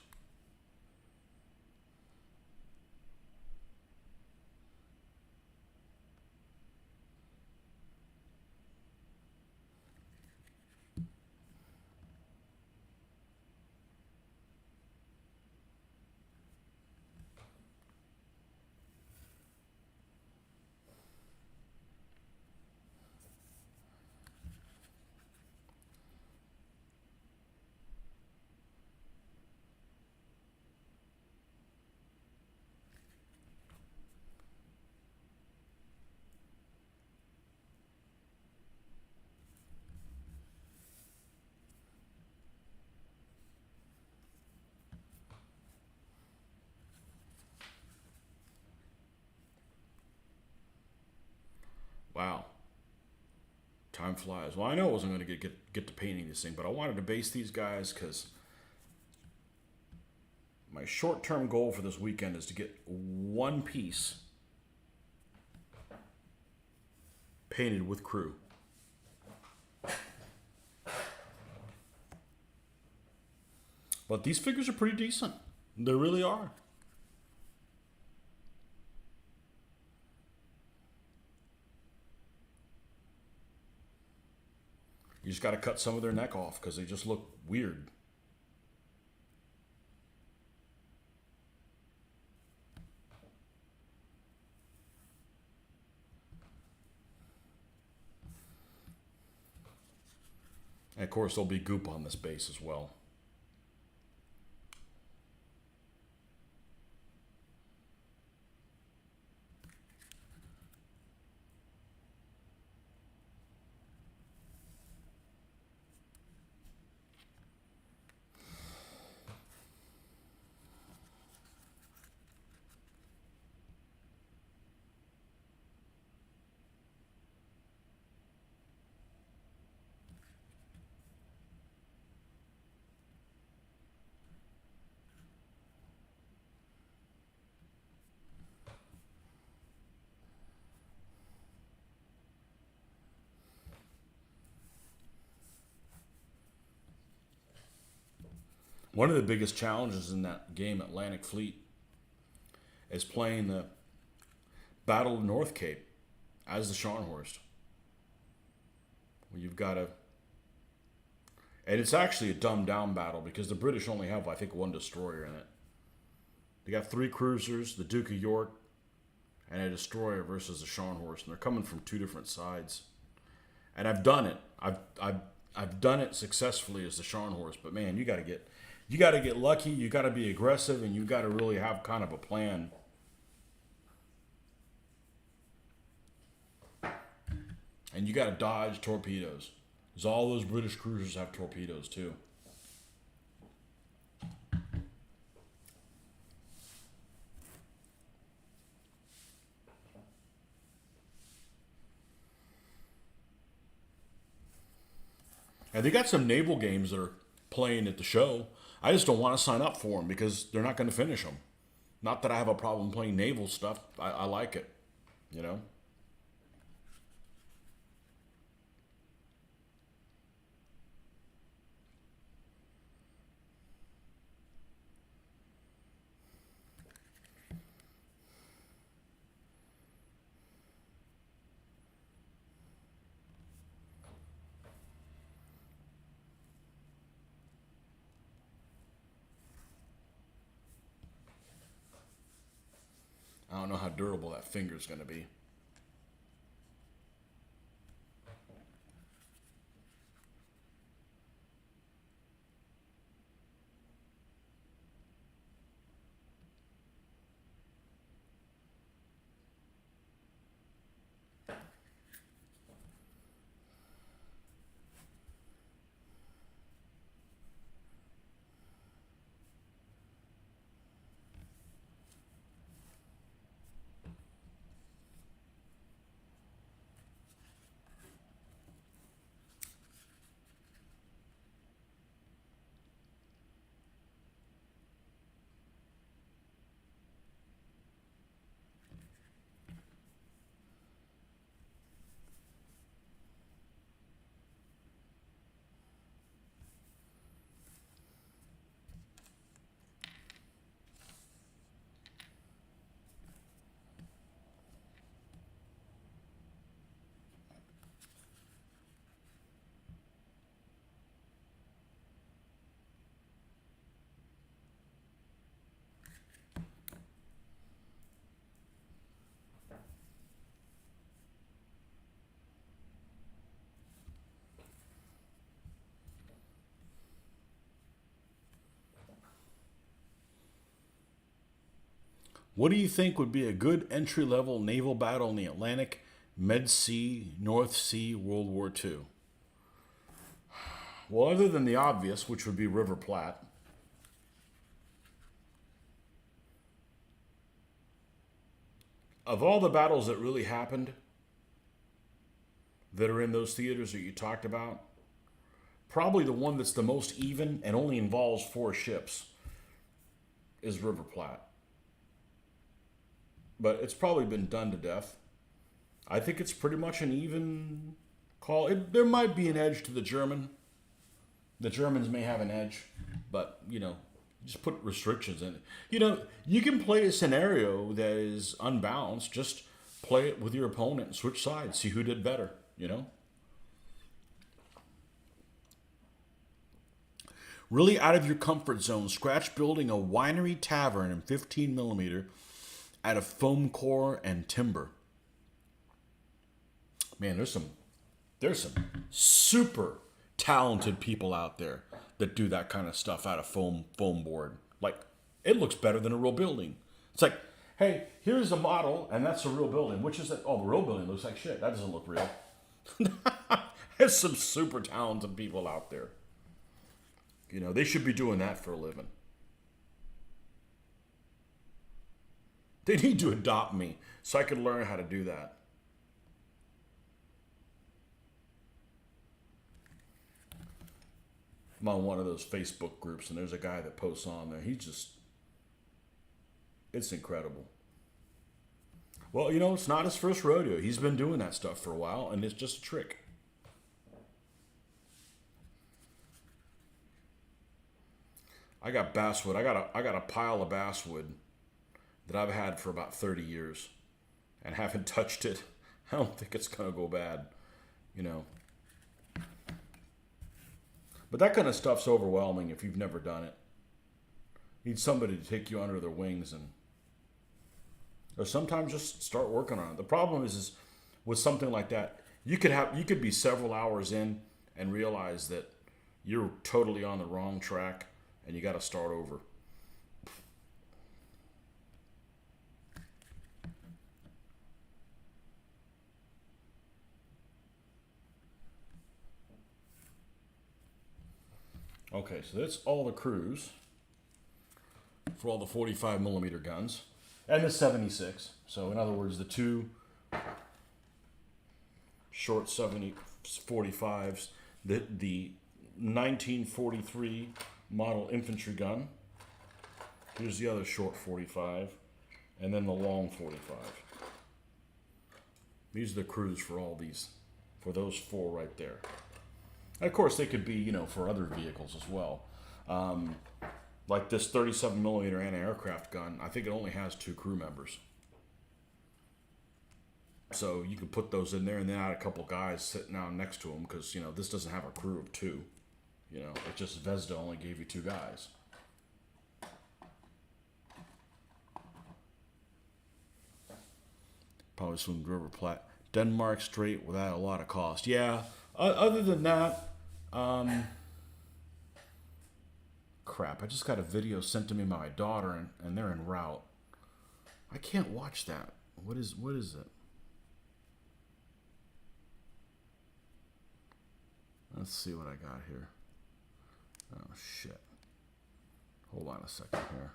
A: Wow. Time flies. Well, I know I wasn't going to get to painting this thing, but I wanted to base these guys because my short-term goal for this weekend is to get one piece painted with crew. But these figures are pretty decent. They really are. You just got to cut some of their neck off because they just look weird. And of course, there'll be goop on this base as well. One of the biggest challenges in that game, Atlantic Fleet, is playing the Battle of North Cape as the Scharnhorst. Well, you've got to... And it's actually a dumbed down battle because the British only have, I think, one destroyer in it. They got 3 cruisers, the Duke of York, and a destroyer versus the Scharnhorst, and they're coming from 2 different sides. And I've done it. I've done it successfully as the Scharnhorst, but man, you got to get lucky. You got to be aggressive, and you got to really have kind of a plan. And you got to dodge torpedoes, because all those British cruisers have torpedoes too. And they got some naval games that are playing at the show. I just don't want to sign up for them because they're not going to finish them. Not that I have a problem playing naval stuff. I like it, you know. I don't know how durable that finger's going to be. What do you think would be a good entry level naval battle in the Atlantic, Med Sea, North Sea, World War II? Well, other than the obvious, which would be River Platte, of all the battles that really happened that are in those theaters that you talked about, probably the one that's the most even and only involves 4 ships is River Platte. But it's probably been done to death. I think it's pretty much an even call. There might be an edge to the German. The Germans may have an edge, but just put restrictions in it. You can play a scenario that is unbalanced. Just play it with your opponent and switch sides. See who did better. Really out of your comfort zone. Scratch building a winery tavern in 15 millimeter out of foam core and timber. Man, there's some super talented people out there that do that kind of stuff out of foam board. Like, it looks better than a real building. It's like, hey, here's a model, and that's a real building. Which is that? Oh, the real building looks like shit. That doesn't look real. There's some super talented people out there. They should be doing that for a living. They need to adopt me so I can learn how to do that. I'm on one of those Facebook groups, and there's a guy that posts on there. It's incredible. Well, it's not his first rodeo. He's been doing that stuff for a while, and it's just a trick. I got basswood. I got a pile of basswood that I've had for about 30 years and haven't touched it. I don't think it's going to go bad, But that kind of stuff's overwhelming if you've never done it. You need somebody to take you under their wings or sometimes just start working on it. The problem is with something like that, you could be several hours in and realize that you're totally on the wrong track and you got to start over. Okay, so that's all the crews for all the 45 millimeter guns and the 76. So in other words, the 2 short 45s, the 1943 model infantry gun. Here's the other short 45, and then the long 45. These are the crews for all these, for those four right there. And of course, they could be, for other vehicles as well. Like this 37 millimeter anti-aircraft gun, I think it only has 2 crew members. So you can put those in there and then add a couple guys sitting down next to them because, this doesn't have a crew of 2. It just Vesda only gave you 2 guys. Probably swim River Platte. Denmark Strait without a lot of cost. Yeah, other than that, crap, I just got a video sent to me by my daughter and they're en route. I can't watch that. What is it? Let's see what I got here. Oh, shit. Hold on a second here.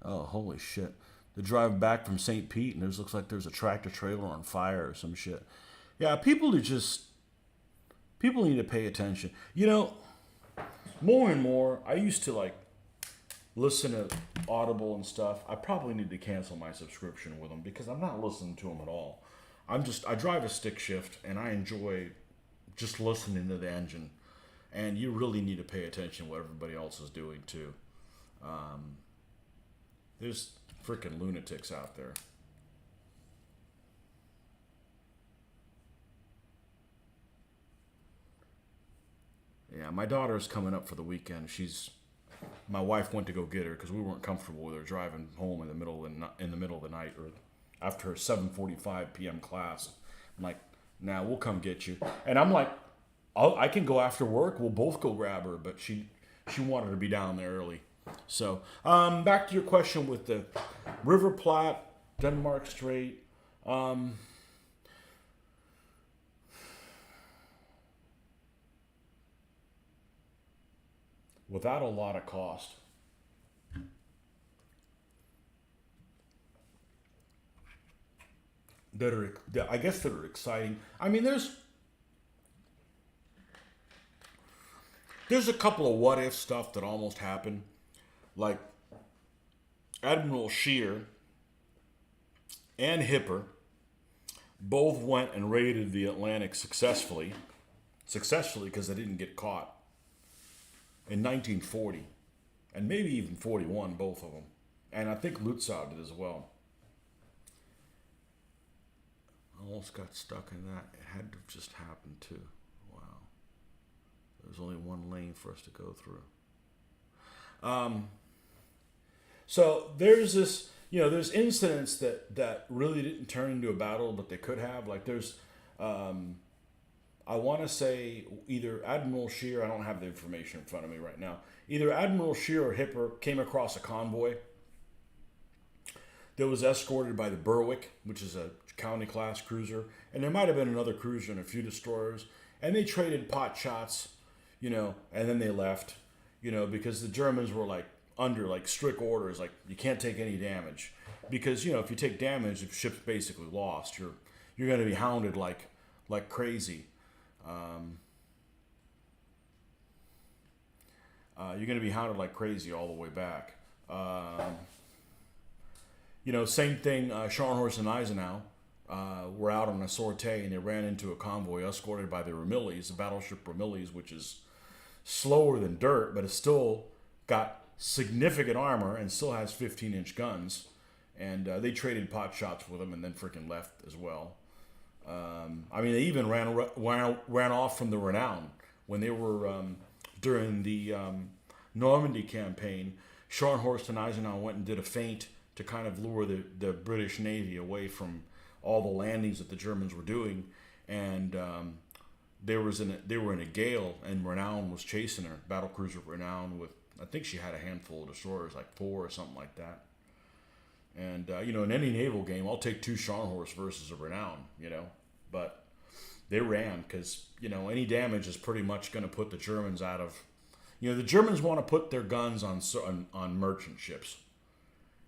A: Oh, holy shit. They're driving back from St. Pete, and looks like there's a tractor trailer on fire or some shit. Yeah, people need to pay attention. More and more, I used to, listen to Audible and stuff. I probably need to cancel my subscription with them because I'm not listening to them at all. I drive a stick shift, and I enjoy just listening to the engine. And you really need to pay attention to what everybody else is doing, too. There's freaking lunatics out there. Yeah, my daughter's coming up for the weekend. My wife went to go get her because we weren't comfortable with her driving home in the middle of the night or after her 7:45 p.m. class. I'm like, nah, we'll come get you. And I'm like, I can go after work. We'll both go grab her. But she wanted to be down there early. So, back to your question with the River Platte, Denmark Strait. Without a lot of cost. That are exciting. I mean, there's a couple of what if stuff that almost happened. Like Admiral Scheer and Hipper both went and raided the Atlantic successfully because they didn't get caught in 1940 and maybe even 41, both of them. And I think Lutzow did as well. Almost got stuck in that. It had to have just happened too. Wow. There was only one lane for us to go through. So there's this, there's incidents that really didn't turn into a battle, but they could have. Like there's, I want to say either Admiral Scheer, I don't have the information in front of me right now, either Admiral Scheer or Hipper came across a convoy that was escorted by the Berwick, which is a county-class cruiser, and there might have been another cruiser and a few destroyers, and they traded pot shots, and then they left, because the Germans were under strict orders, you can't take any damage, because if you take damage, the ship's basically lost. You're going to be hounded like crazy. You're going to be hounded like crazy all the way back. Same thing. Scharnhorst and Eisenhower were out on a sortie and they ran into a convoy escorted by the Ramillies, the battleship Ramillies, which is slower than dirt, but it's still got significant armor and still has 15-inch guns. And they traded pot shots with them and then freaking left as well. They even ran off from the Renown when they were during the Normandy campaign. Scharnhorst and Eisenhower went and did a feint to kind of lure the British Navy away from all the landings that the Germans were doing, and they were in a gale, and Renown was chasing her, battlecruiser Renown, with I think she had a handful of destroyers, 4 or something like that. And in any naval game, I'll take 2 Scharnhorst versus a Renown, but they ran because any damage is pretty much going to put the Germans out of. The Germans want to put their guns on merchant ships.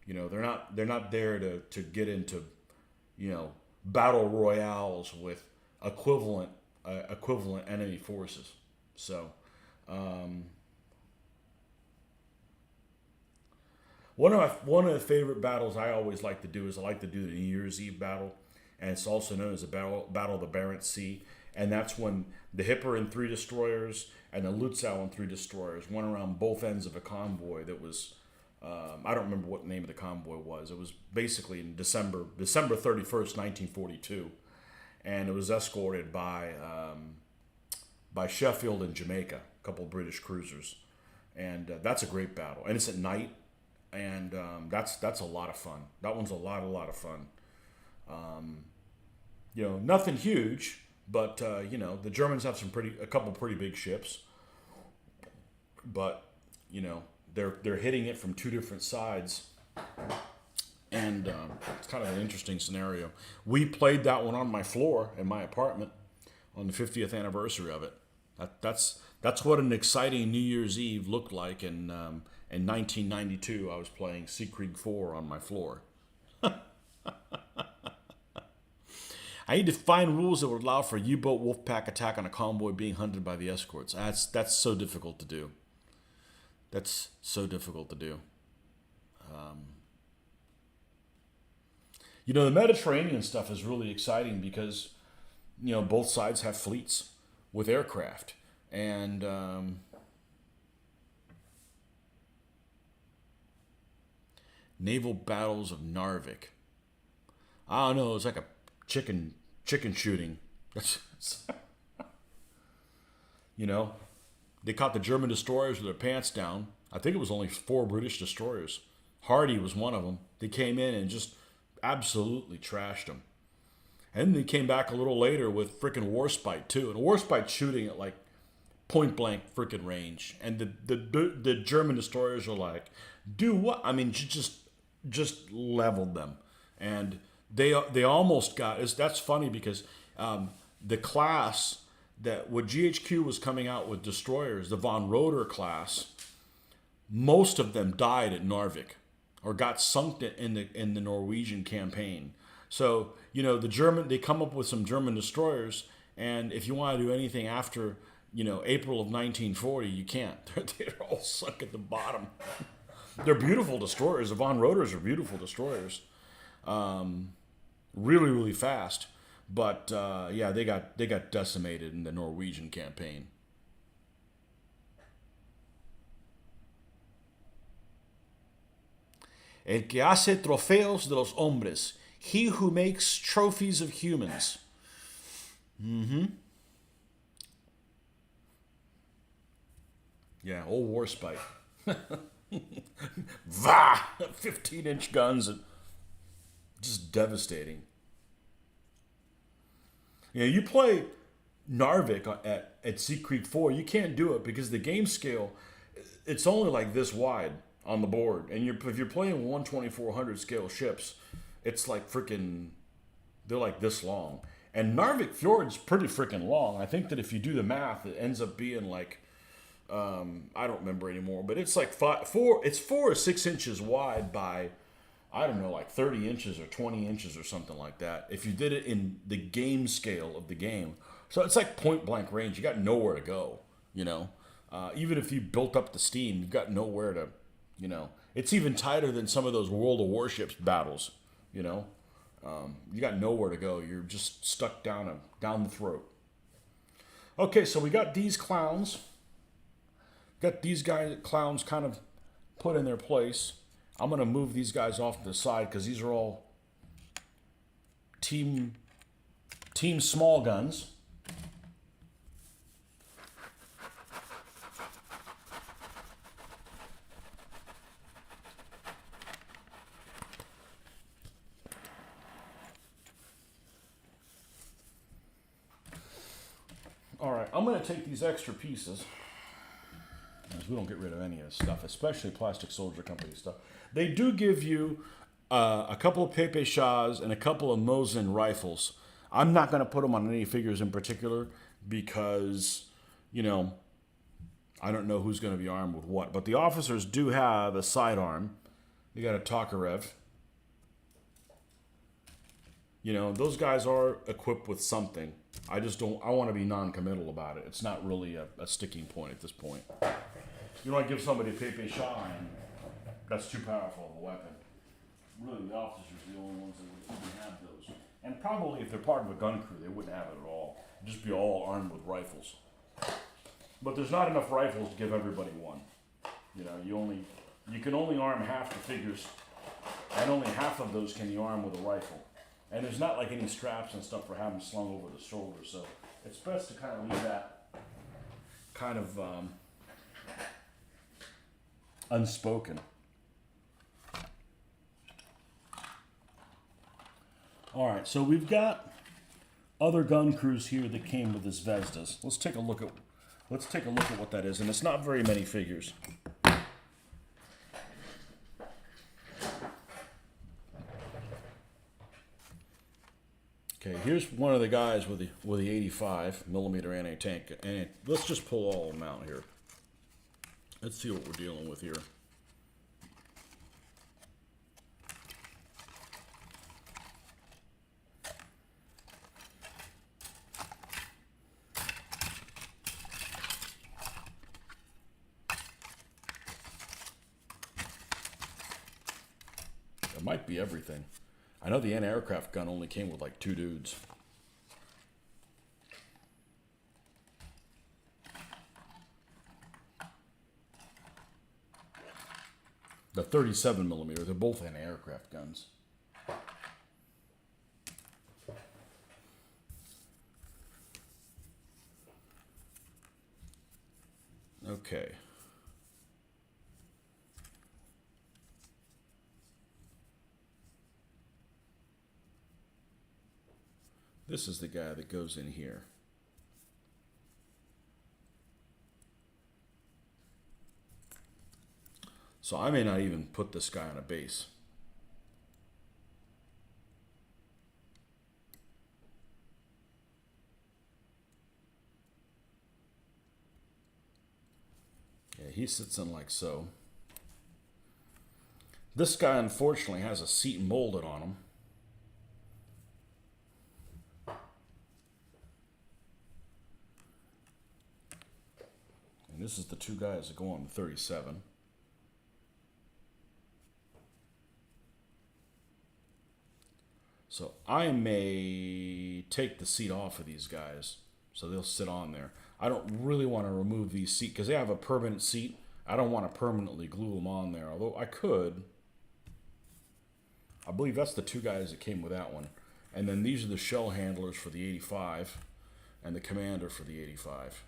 A: They're not there to get into battle royales with equivalent equivalent enemy forces. So um, one of the favorite battles I always like to do is I like to do the New Year's Eve battle, and it's also known as the Battle of the Barents Sea, and that's when the Hipper and three destroyers and the Lutzow and three destroyers went around both ends of a convoy that was. I don't remember what the name of the convoy was. It was basically in December 31st, 1942, and it was escorted by Sheffield and Jamaica, a couple of British cruisers, and that's a great battle. And it's at night, and that's a lot of fun. That one's a lot of fun. Nothing huge, but the Germans have a couple pretty big ships, but they're hitting it from two different sides, and it's kind of an interesting scenario. We played that one on my floor in my apartment on the 50th anniversary of it. That's what an exciting New Year's Eve looked like in 1992. I was playing Siegfried 4 on my floor. I need to find rules that would allow for a U-boat Wolfpack attack on a convoy being hunted by the escorts. That's so difficult to do. That's so difficult to do. The Mediterranean stuff is really exciting because, both sides have fleets with aircraft. And naval battles of Narvik. I don't know, it's like a chicken shooting. They caught the German destroyers with their pants down. I think it was only 4 British destroyers. Hardy was one of them. They came in and just absolutely trashed them. And then they came back a little later with frickin' Warspite too. And Warspite shooting at like point blank frickin' range. And the German destroyers are like, do what? I mean, just leveled them. And they almost got. That's funny because the class that when GHQ was coming out with destroyers, the von Roeder class, most of them died at Narvik or got sunk in the Norwegian campaign. So they come up with some German destroyers, and if you want to do anything after April of 1940, you can't. They're all sunk at the bottom. They're beautiful destroyers. The von Roeders are beautiful destroyers, really fast. But they got decimated in the Norwegian campaign. El que hace trofeos de los hombres, he who makes trophies of humans. Yeah, old Warspite. Va! 15-inch guns, and just devastating. You play Narvik at Siegfried 4, you can't do it because the game scale, it's only like this wide on the board. And if you're playing 1/2400 scale ships, it's like freaking, they're like this long. And Narvik Fjord's pretty freaking long. I think that if you do the math, it ends up being like, I don't remember anymore, but it's like 4 or 6 inches wide by, I don't know, like 30 inches or 20 inches or something like that. If you did it in the game scale of the game. So it's like point blank range. You got nowhere to go, Even if you built up the steam, you've got nowhere to, It's even tighter than some of those World of Warships battles, You got nowhere to go. You're just stuck down the throat. Okay, so we got these clowns. Got these clowns kind of put in their place. I'm going to move these guys off to the side because these are all team small guns. All right, I'm going to take these extra pieces. We don't get rid of any of this stuff, especially Plastic Soldier Company stuff. They do give you a couple of Pepe Shahs and a couple of Mosin rifles. I'm not going to put them on any figures in particular because, I don't know who's going to be armed with what. But the officers do have a sidearm You got a Tokarev. You know, those guys are equipped with something. I just don't, I want to be non-committal about it. It's not really a sticking point at this point. You don't want to give somebody a Pepe Shaw, and that's too powerful of a weapon. Really, the officers are the only ones that would even have those. And probably if they're part of a gun crew, they wouldn't have it at all. It'd just be all armed with rifles. But there's not enough rifles to give everybody one. You know, you can only arm half the figures, and only half of those can you arm with a rifle. And there's not like any straps and stuff for having slung over the shoulder, so it's best to kind of leave that kind of unspoken. All right, so we've got other gun crews here that came with this Zvezdas. Let's take a look at what that is, and it's not very many figures. Okay, here's one of the guys with the 85 millimeter anti-tank, and let's just pull all of them out here. Let's see what we're dealing with here. It might be everything. I know the anti-aircraft gun only came with like 2 dudes. The 37 millimeter, they're both anti-aircraft guns. Okay. This is the guy that goes in here. So I may not even put this guy on a base. Yeah, he sits in like so. This guy unfortunately has a seat molded on him. And this is the 2 guys that go on the 37. So I may take the seat off of these guys so they'll sit on there. I don't really want to remove these seats because they have a permanent seat. I don't want to permanently glue them on there, although I could. I believe that's the 2 guys that came with that one. And then these are the shell handlers for the 85 and the commander for the 85.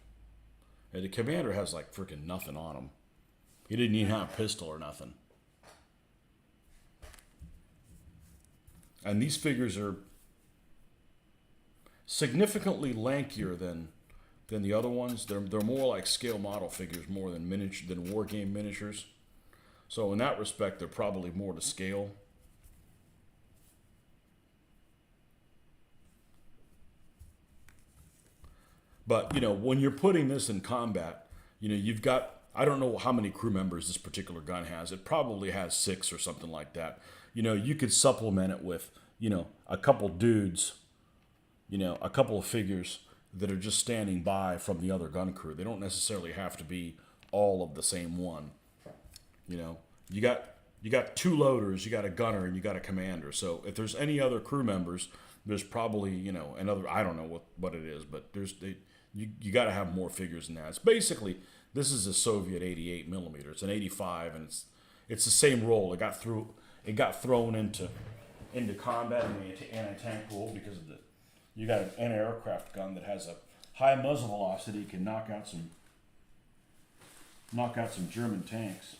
A: And the commander has like freaking nothing on him. He didn't even have a pistol or nothing. And these figures are significantly lankier than the other ones. They're more like scale model figures more than war game miniatures. So in that respect, they're probably more to scale. But, you know, when you're putting this in combat, you know, you've got, I don't know how many crew members this particular gun has. It probably has 6 or something like that. You know, you could supplement it with, you know, a couple dudes, you know, a couple of figures that are just standing by from the other gun crew. They don't necessarily have to be all of the same one. You know, you got 2 loaders, you got a gunner, and you got a commander. So if there's any other crew members, there's probably, you know, another, I don't know what it is, but you got to have more figures than that. It's basically, this is a Soviet 88 millimeter. It's an 85, and it's the same role. It got thrown into combat in the anti-tank role because of you got an anti-aircraft gun that has a high muzzle velocity. You can knock out some German tanks.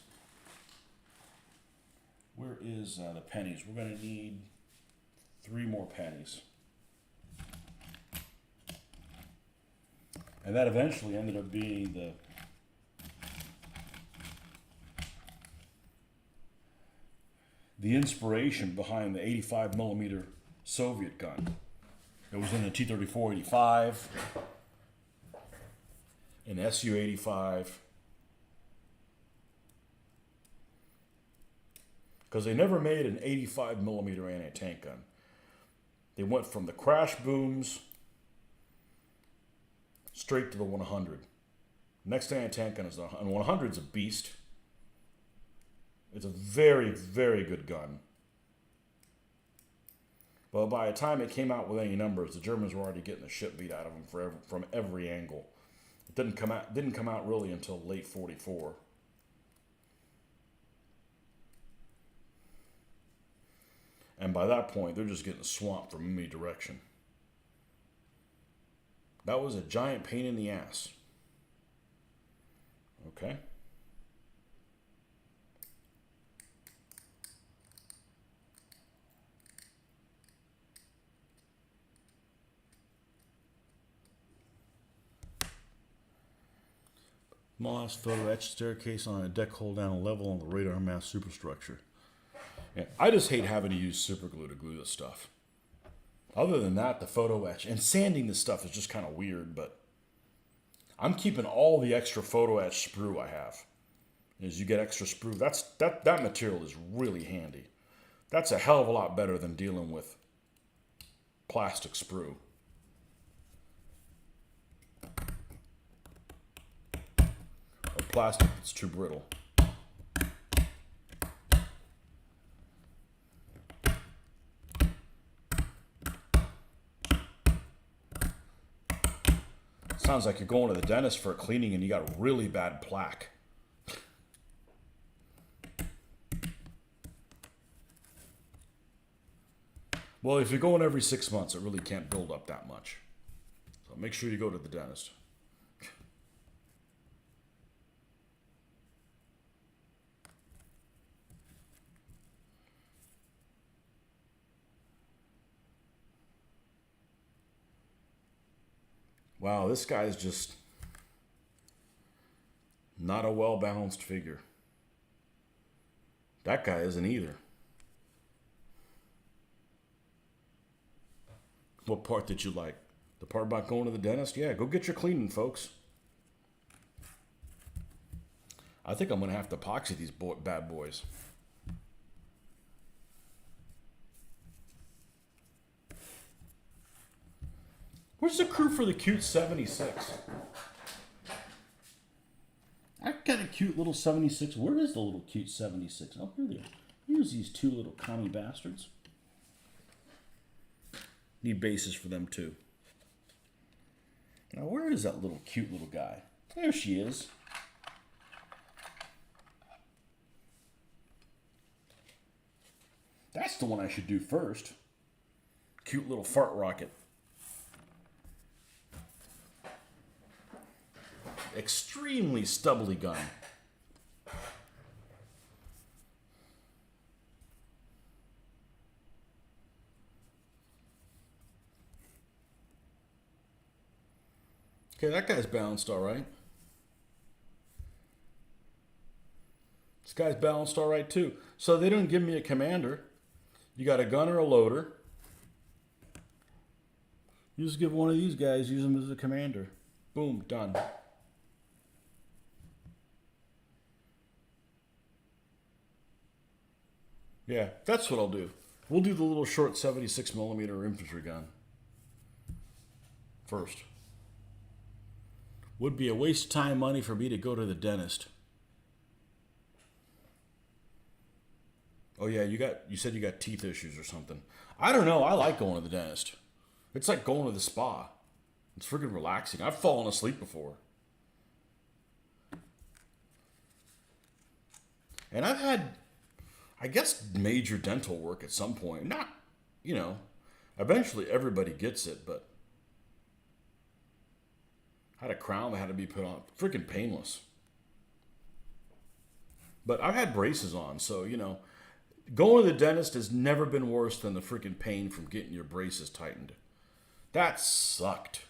A: Where is the pennies? We're going to need 3 more pennies. And that eventually ended up being the inspiration behind the 85 millimeter Soviet gun. It was in the T-34-85, an Su-85, because they never made an 85 millimeter anti-tank gun. They went from the crash booms straight to the 100. Next anti-tank gun is the 100 is a beast. It's a very, very good gun. But by the time it came out with any numbers, the Germans were already getting the shit beat out of them from every angle. It didn't come out really until late 44. And by that point, they're just getting swamped from any direction. That was a giant pain in the ass. Okay. Moss photo etched staircase on a deck hole down a level on the radar mass superstructure. Yeah, I just hate having to use super glue to glue this stuff. Other than that, the photo etch and sanding this stuff is just kind of weird, but I'm keeping all the extra photo etch sprue I have. As you get extra sprue, that material is really handy. That's a hell of a lot better than dealing with plastic sprue. Or plastic that's too brittle. Sounds like you're going to the dentist for a cleaning and you got really bad plaque. Well, if you're going every 6 months, it really can't build up that much. So make sure you go to the dentist. Wow, this guy's just not a well-balanced figure. That guy isn't either. What part did you like? The part about going to the dentist? Yeah, go get your cleaning, folks. I think I'm going to have to epoxy these bad boys. Where's the crew for the cute 76? I got a cute little 76. Where is the little cute 76? Oh, here they are. Here's these two little commie bastards. Need bases for them too. Now, where is that little cute little guy? There she is. That's the one I should do first. Cute little fart rocket. Extremely stubbly gun. Okay, that guy's balanced all right. This guy's balanced all right too. So they didn't give me a commander. You got a gun or a loader. You just give one of these guys, use them as a commander. Boom, done. Yeah, that's what I'll do. We'll do the little short 76 millimeter infantry gun first. Would be a waste of time, money for me to go to the dentist. Oh yeah, you said you got teeth issues or something. I don't know. I like going to the dentist. It's like going to the spa. It's freaking relaxing. I've fallen asleep before. And I've had, I guess, major dental work at some point. Not, eventually everybody gets it, but I had a crown that had to be put on. Freaking painless. But I've had braces on, so, going to the dentist has never been worse than the freaking pain from getting your braces tightened. That sucked.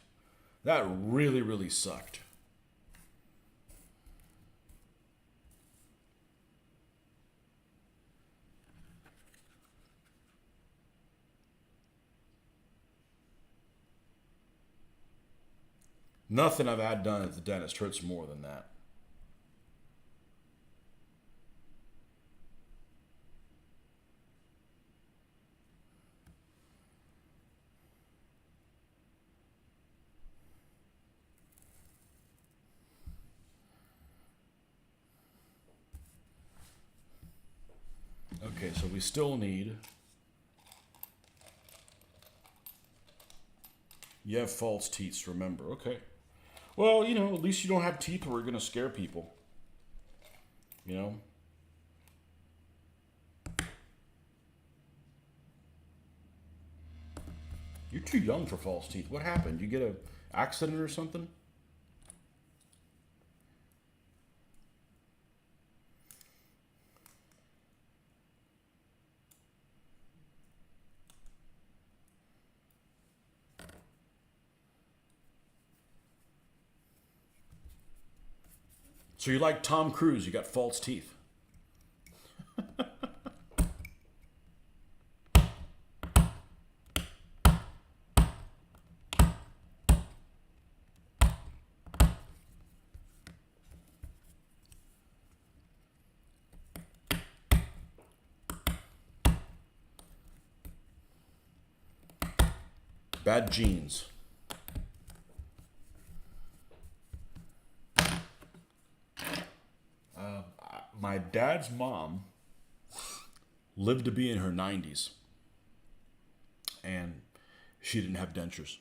A: That really, really sucked. Nothing I've had done at the dentist hurts more than that. Okay, so we still need... You have false teeth, remember. Okay. Well, you know, at least you don't have teeth where we're going to scare people. You know? You're too young for false teeth. What happened? You get a accident or something? So you like Tom Cruise, you got false teeth. Bad genes. My dad's mom lived to be in her 90s, and she didn't have dentures.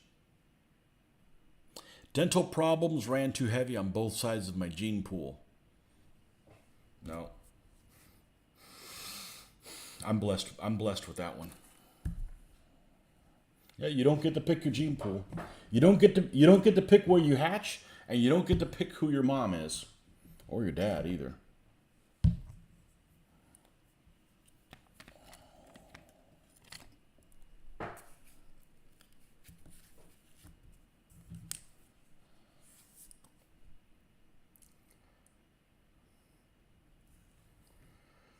A: Dental problems ran too heavy on both sides of my gene pool. No. I'm blessed. I'm blessed with that one. Yeah, you don't get to pick your gene pool. You don't get to pick where you hatch, and you don't get to pick who your mom is. Or your dad either.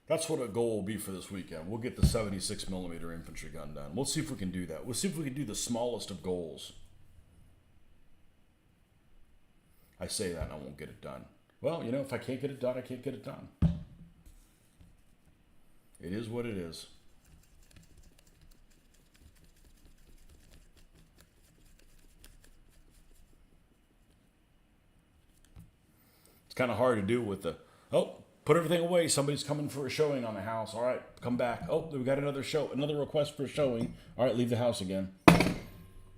A: That's what a goal will be for this weekend. We'll get the 76 millimeter infantry gun done. We'll see if we can do that. We'll see if we can do the smallest of goals. I say that and I won't get it done. Well, you know, if I can't get it done, I can't get it done. It is what it is. It's kind of hard to do with the, oh, put everything away. Somebody's coming for a showing on the house. All right, come back. Oh, we got another request for a showing. All right, leave the house again.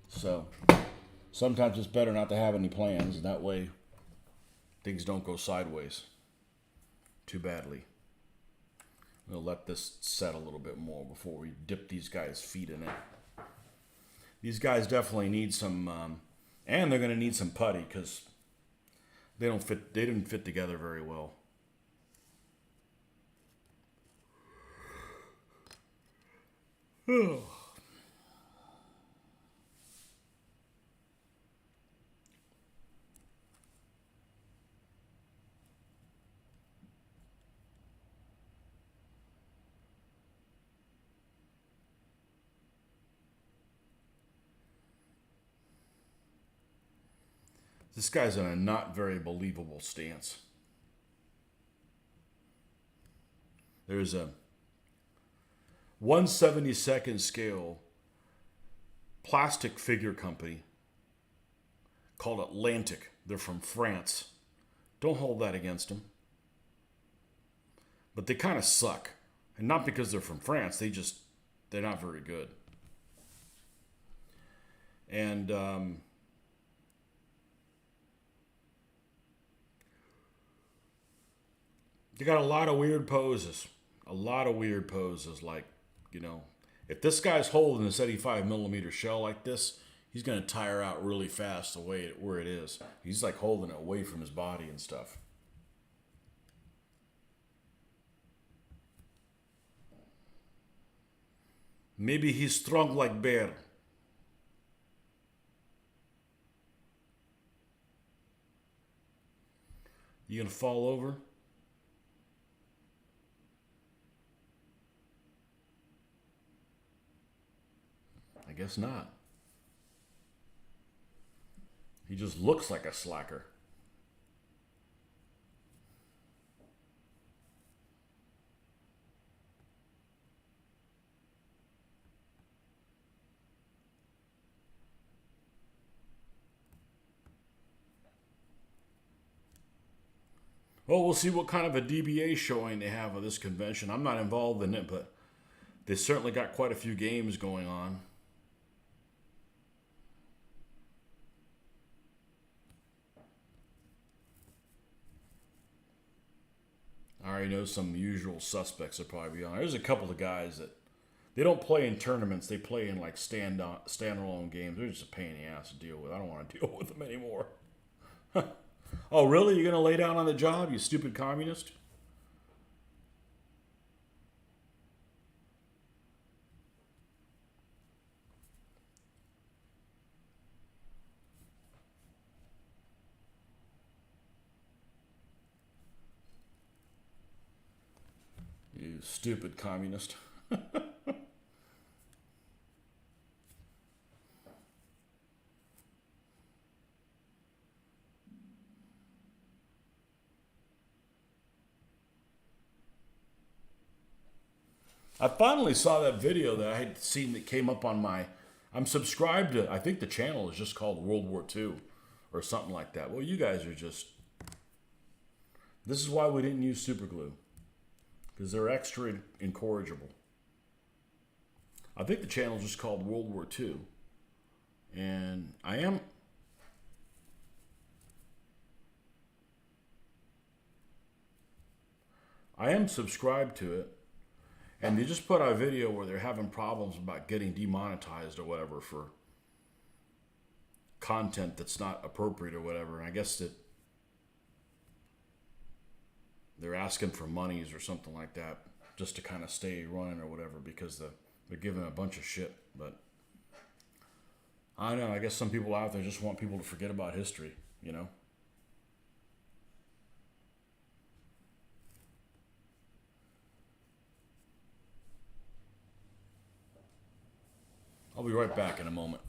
A: So sometimes it's better not to have any plans. That way things don't go sideways too badly. We'll let this set a little bit more before we dip these guys' feet in it. These guys definitely need some, and they're going to need some putty because they didn't fit together very well. This guy's in a not very believable stance. There's a 1/72nd scale plastic figure company called Atlantic. They're from France. Don't hold that against them. But they kind of suck. And not because they're from France. They're not very good. And they got a lot of weird poses. A lot of weird poses. Like, you know, if this guy's holding this 85 millimeter shell like this, he's going to tire out really fast where it is. He's like holding it away from his body and stuff. Maybe he's strong like bear. You gonna fall over? I guess not. He just looks like a slacker. Well, we'll see what kind of a DBA showing they have of this convention. I'm not involved in it, but They certainly got quite a few games going on. I already know some usual suspects will probably be on. There's a couple of guys that they don't play in tournaments. They play in like standalone games. They're just a pain in the ass to deal with. I don't want to deal with them anymore. Oh, really? You're going to lay down on the job, you stupid communist? You stupid communist. I finally saw that video that I had seen that came up on my. I'm subscribed to. I think the channel is just called World War II, or something like that. Well, you guys are just. This is why we didn't use super glue, because they're extra incorrigible. I think the channel is just called World War II, and I am subscribed to it. And they just put out a video where they're having problems about getting demonetized or whatever for content that's not appropriate or whatever. And I guess that they're asking for monies or something like that just to kind of stay running or whatever because they're giving a bunch of shit. But I don't know. I guess some people out there just want people to forget about history, you know? I'll be right back in a moment.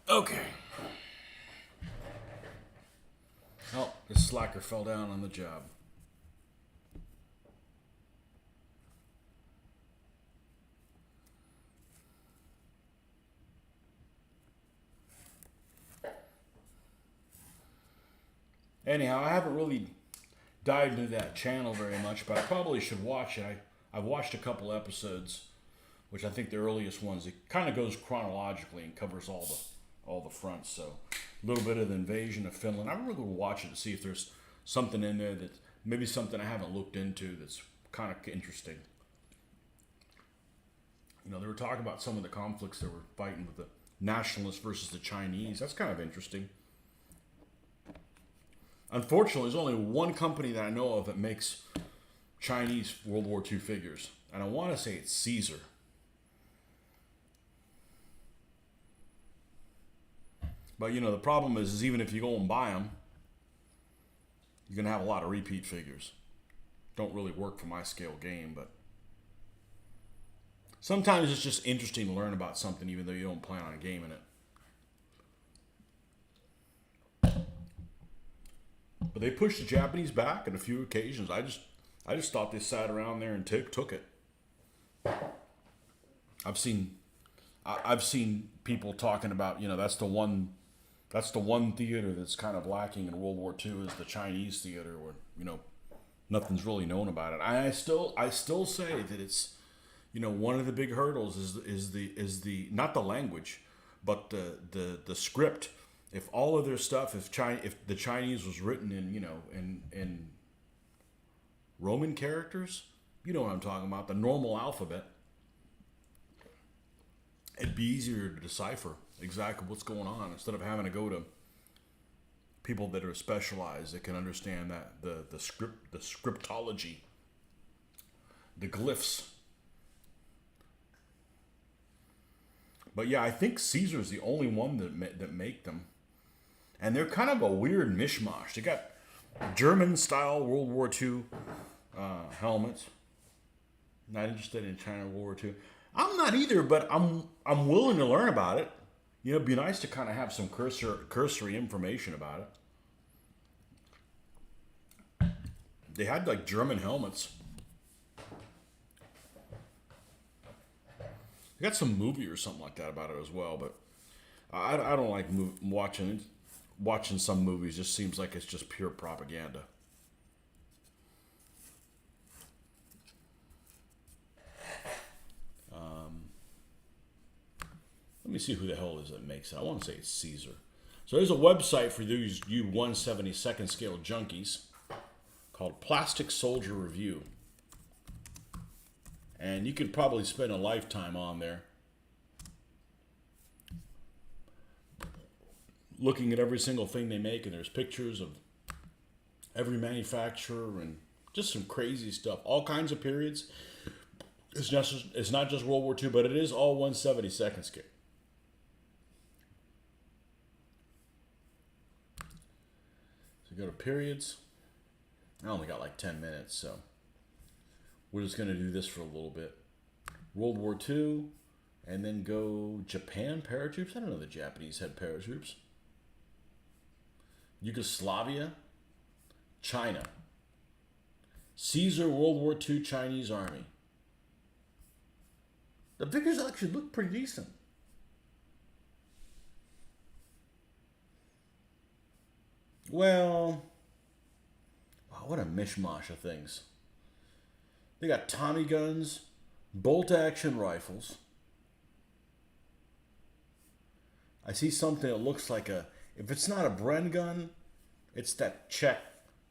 A: Okay. Oh, this slacker fell down on the job. Anyhow, I haven't really dived into that channel very much, but I probably should watch it. I've watched a couple episodes, which I think the earliest ones. It kind of goes chronologically and covers all the fronts. So a little bit of the invasion of Finland. I'm really going to watch it to see if there's something in there that maybe something I haven't looked into that's kind of interesting. You know, they were talking about some of the conflicts they were fighting with the nationalists versus the Chinese. That's kind of interesting. Unfortunately, there's only one company that I know of that makes Chinese World War II figures. And I want to say it's Caesar. But, you know, the problem is even if you go and buy them, you're going to have a lot of repeat figures. Don't really work for my scale game, but sometimes it's just interesting to learn about something even though you don't plan on gaming it. But they pushed the Japanese back on a few occasions. I just thought they sat around there and took it. I've seen people talking about, you know, that's the one theater that's kind of lacking in World War II is the Chinese theater, where, you know, nothing's really known about it. I still say that it's, you know, one of the big hurdles is the not the language, but the script. If all of their stuff, if the Chinese was written in, you know, in Roman characters, you know what I'm talking about, the normal alphabet, it'd be easier to decipher exactly what's going on instead of having to go to people that are specialized that can understand that the scriptology, the glyphs. But yeah, I think Caesar's the only one that make them. And they're kind of a weird mishmash. They got German-style World War II helmets. Not interested in China World War II. I'm not either, but I'm willing to learn about it. You know, it'd be nice to kind of have some cursory information about it. They had like German helmets. They got some movie or something like that about it as well, but I don't like watching some movies. Just seems like it's just pure propaganda. Let me see who the hell is that makes it. I want to say it's Caesar. So there's a website for you 1/72nd scale junkies called Plastic Soldier Review. And you could probably spend a lifetime on there looking at every single thing they make, and there's pictures of every manufacturer and just some crazy stuff. All kinds of periods. It's not just World War II, but it is all 1/72nd scale. So go to periods. I only got like 10 minutes, so we're just going to do this for a little bit. World War II, and then go Japan paratroops. I don't know the Japanese had paratroops. Yugoslavia, China. Caesar World War II Chinese Army. The figures actually look pretty decent. Well, wow, what a mishmash of things. They got Tommy guns, bolt-action rifles. I see something that looks like if it's not a Bren gun, it's that Czech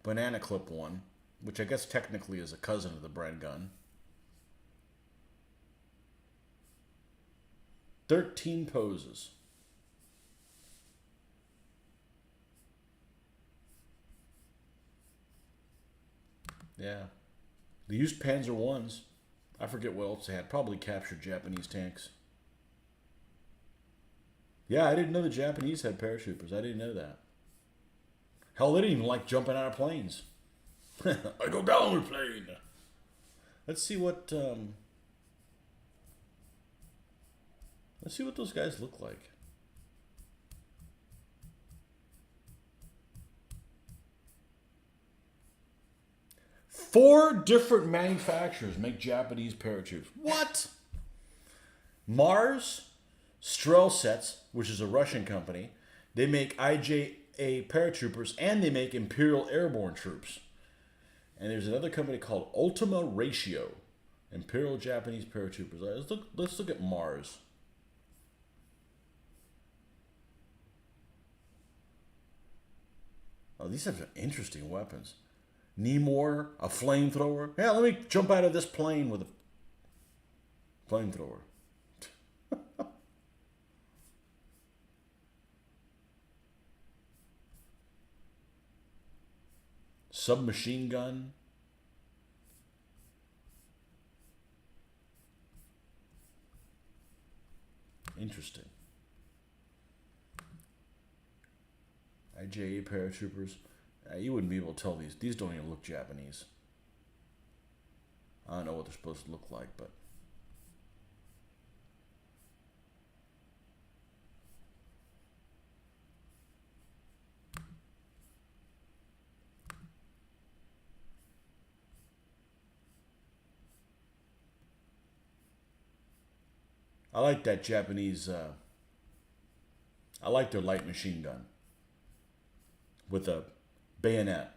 A: banana clip one, which I guess technically is a cousin of the Bren gun. 13 poses. Yeah. They used Panzer Is. I forget what else they had. Probably captured Japanese tanks. Yeah, I didn't know the Japanese had paratroopers. I didn't know that. Hell, they didn't even like jumping out of planes. I go down with plane. Let's see what those guys look like. Four different manufacturers make Japanese paratroops. What? Mars Strelsets, which is a Russian company, they make JA paratroopers, and they make Imperial Airborne troops. And there's another company called Ultima Ratio, Imperial Japanese paratroopers. Let's look at Mars. Oh, these have some interesting weapons. Nemor, a flamethrower. Yeah, let me jump out of this plane with a flamethrower. Submachine gun. Interesting. IJA paratroopers. You wouldn't be able to tell these. These don't even look Japanese. I don't know what they're supposed to look like, but I like that Japanese. I like their light machine gun with a bayonet.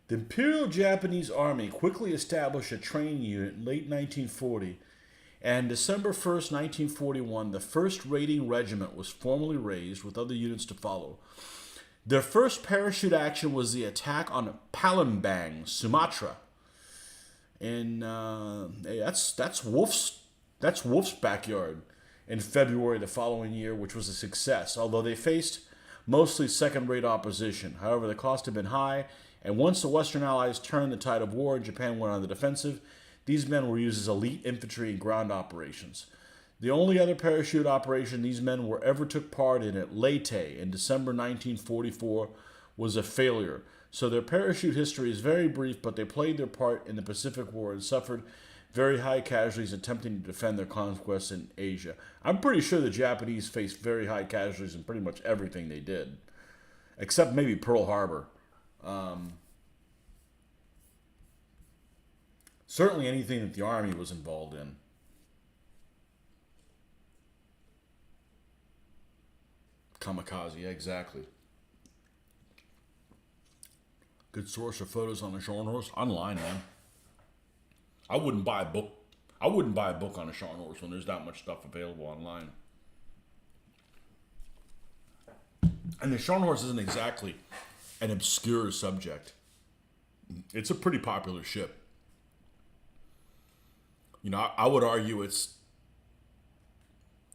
A: The Imperial Japanese Army quickly established a training unit in late 1940, and December 1st, 1941, the 1st Raiding Regiment was formally raised with other units to follow. Their first parachute action was the attack on Palembang, Sumatra. And that's Wolf's backyard in February the following year, which was a success, although they faced mostly second-rate opposition. However, the cost had been high, and once the Western Allies turned the tide of war and Japan went on the defensive, these men were used as elite infantry in ground operations. The only other parachute operation these men were ever took part in at Leyte in December 1944 was a failure. So their parachute history is very brief, but they played their part in the Pacific War and suffered very high casualties attempting to defend their conquests in Asia. I'm pretty sure the Japanese faced very high casualties in pretty much everything they did, except maybe Pearl Harbor. Certainly anything that the Army was involved in. Kamikaze, exactly. Good source of photos on the Scharnhorst online, man. I wouldn't buy a book. I wouldn't buy a book on a Scharnhorst when there's that much stuff available online. And the Scharnhorst isn't exactly an obscure subject. It's a pretty popular ship. You know, I would argue it's,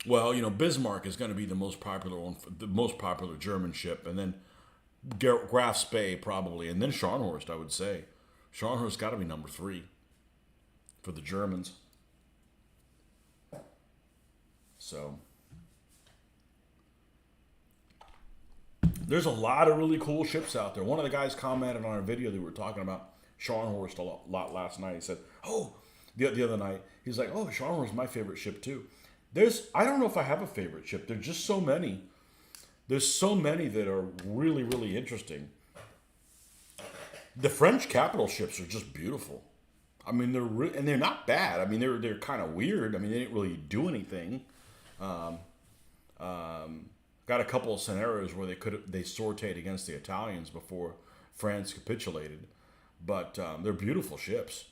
A: well, you know, Bismarck is going to be the most popular one, the most popular German ship, and then Graf Spee probably, and then Scharnhorst, I would say. Scharnhorst got to be number 3 for the Germans. So there's a lot of really cool ships out there. One of the guys commented on our video that we were talking about Scharnhorst a lot last night. He said, "Oh, the other night, he's like, oh, Scharnhorst is my favorite ship too." I don't know if I have a favorite ship. There's just so many. There's so many that are really, really interesting. The French capital ships are just beautiful. I mean, and they're not bad. I mean, they're kind of weird. I mean, they didn't really do anything. Got a couple of scenarios where they sortied against the Italians before France capitulated, but they're beautiful ships.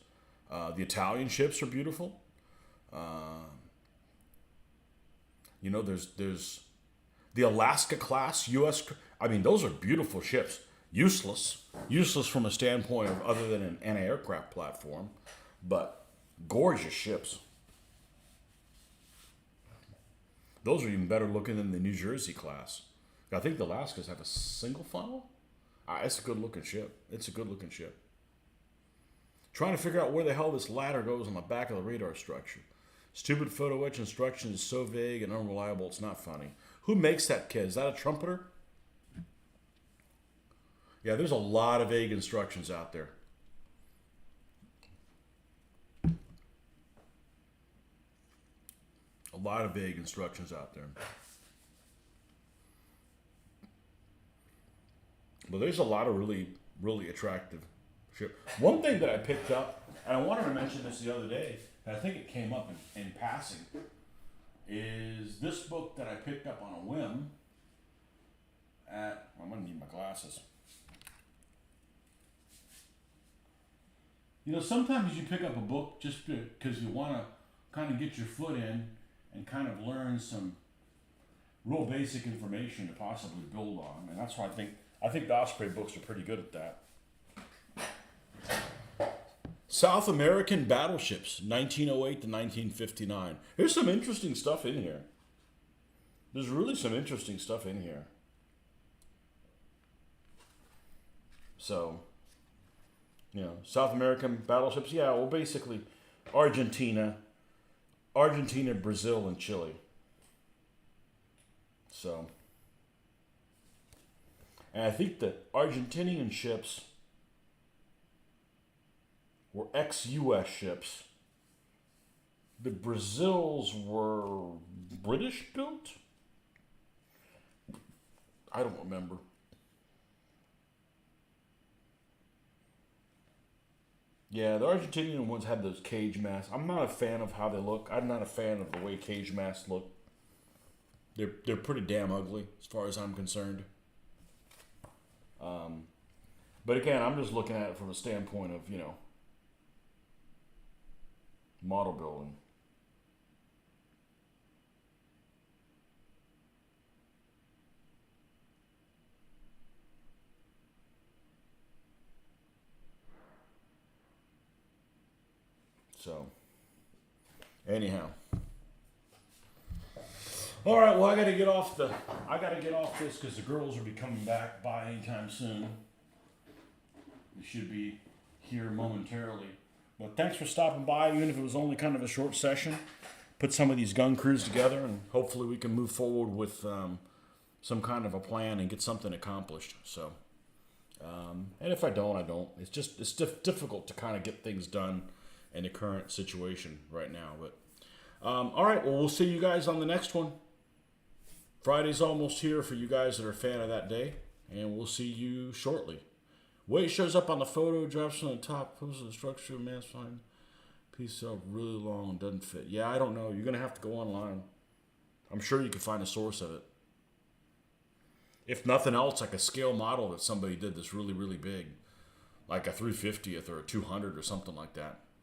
A: The Italian ships are beautiful. You know, there's the Alaska class U.S. I mean, those are beautiful ships. Useless from a standpoint of other than an anti-aircraft platform, but gorgeous ships. Those are even better looking than the New Jersey class. I think the Alaskas have a single funnel. It's a good looking ship. It's a good looking ship. Trying to figure out where the hell this ladder goes on the back of the radar structure. Stupid photo etch instruction is so vague and unreliable, it's not funny. Who makes that kit? Is that a trumpeter? Yeah, there's a lot of vague instructions out there. A lot of vague instructions out there. But there's a lot of really, really attractive ship. One thing that I picked up, and I wanted to mention this the other day, and I think it came up in passing, is this book that I picked up on a whim at, I'm going to need my glasses. You know, sometimes you pick up a book just because you want to kind of get your foot in and kind of learn some real basic information to possibly build on. And that's why I think the Osprey books are pretty good at that. South American Battleships, 1908 to 1959. There's some interesting stuff in here. There's really some interesting stuff in here. So, you know, South American battleships, yeah, well, basically Argentina, Brazil, and Chile. So, and I think the Argentinian ships were ex-US ships. The Brazils were British built? I don't remember. Yeah, the Argentinian ones had those cage masks. I'm not a fan of how they look. I'm not a fan of the way cage masks look. They're pretty damn ugly as far as I'm concerned. But again, I'm just looking at it from a standpoint of, you know, model building. So, anyhow. All right, well, I got to get off this because the girls will be coming back by anytime soon. We should be here momentarily. But thanks for stopping by, even if it was only kind of a short session. Put some of these gun crews together, and hopefully we can move forward with some kind of a plan and get something accomplished. So, and if I don't, I don't. It's difficult to kind of get things done in the current situation right now. But all right, well, we'll see you guys on the next one. Friday's almost here for you guys that are a fan of that day, and we'll see you shortly. Way shows up on the photo, drops on the top, poses the structure, mass fine, piece up really long, doesn't fit. Yeah, I don't know. You're going to have to go online. I'm sure you can find a source of it. If nothing else, like a scale model that somebody did that's really, really big, like a 350th or a 200 or something like that.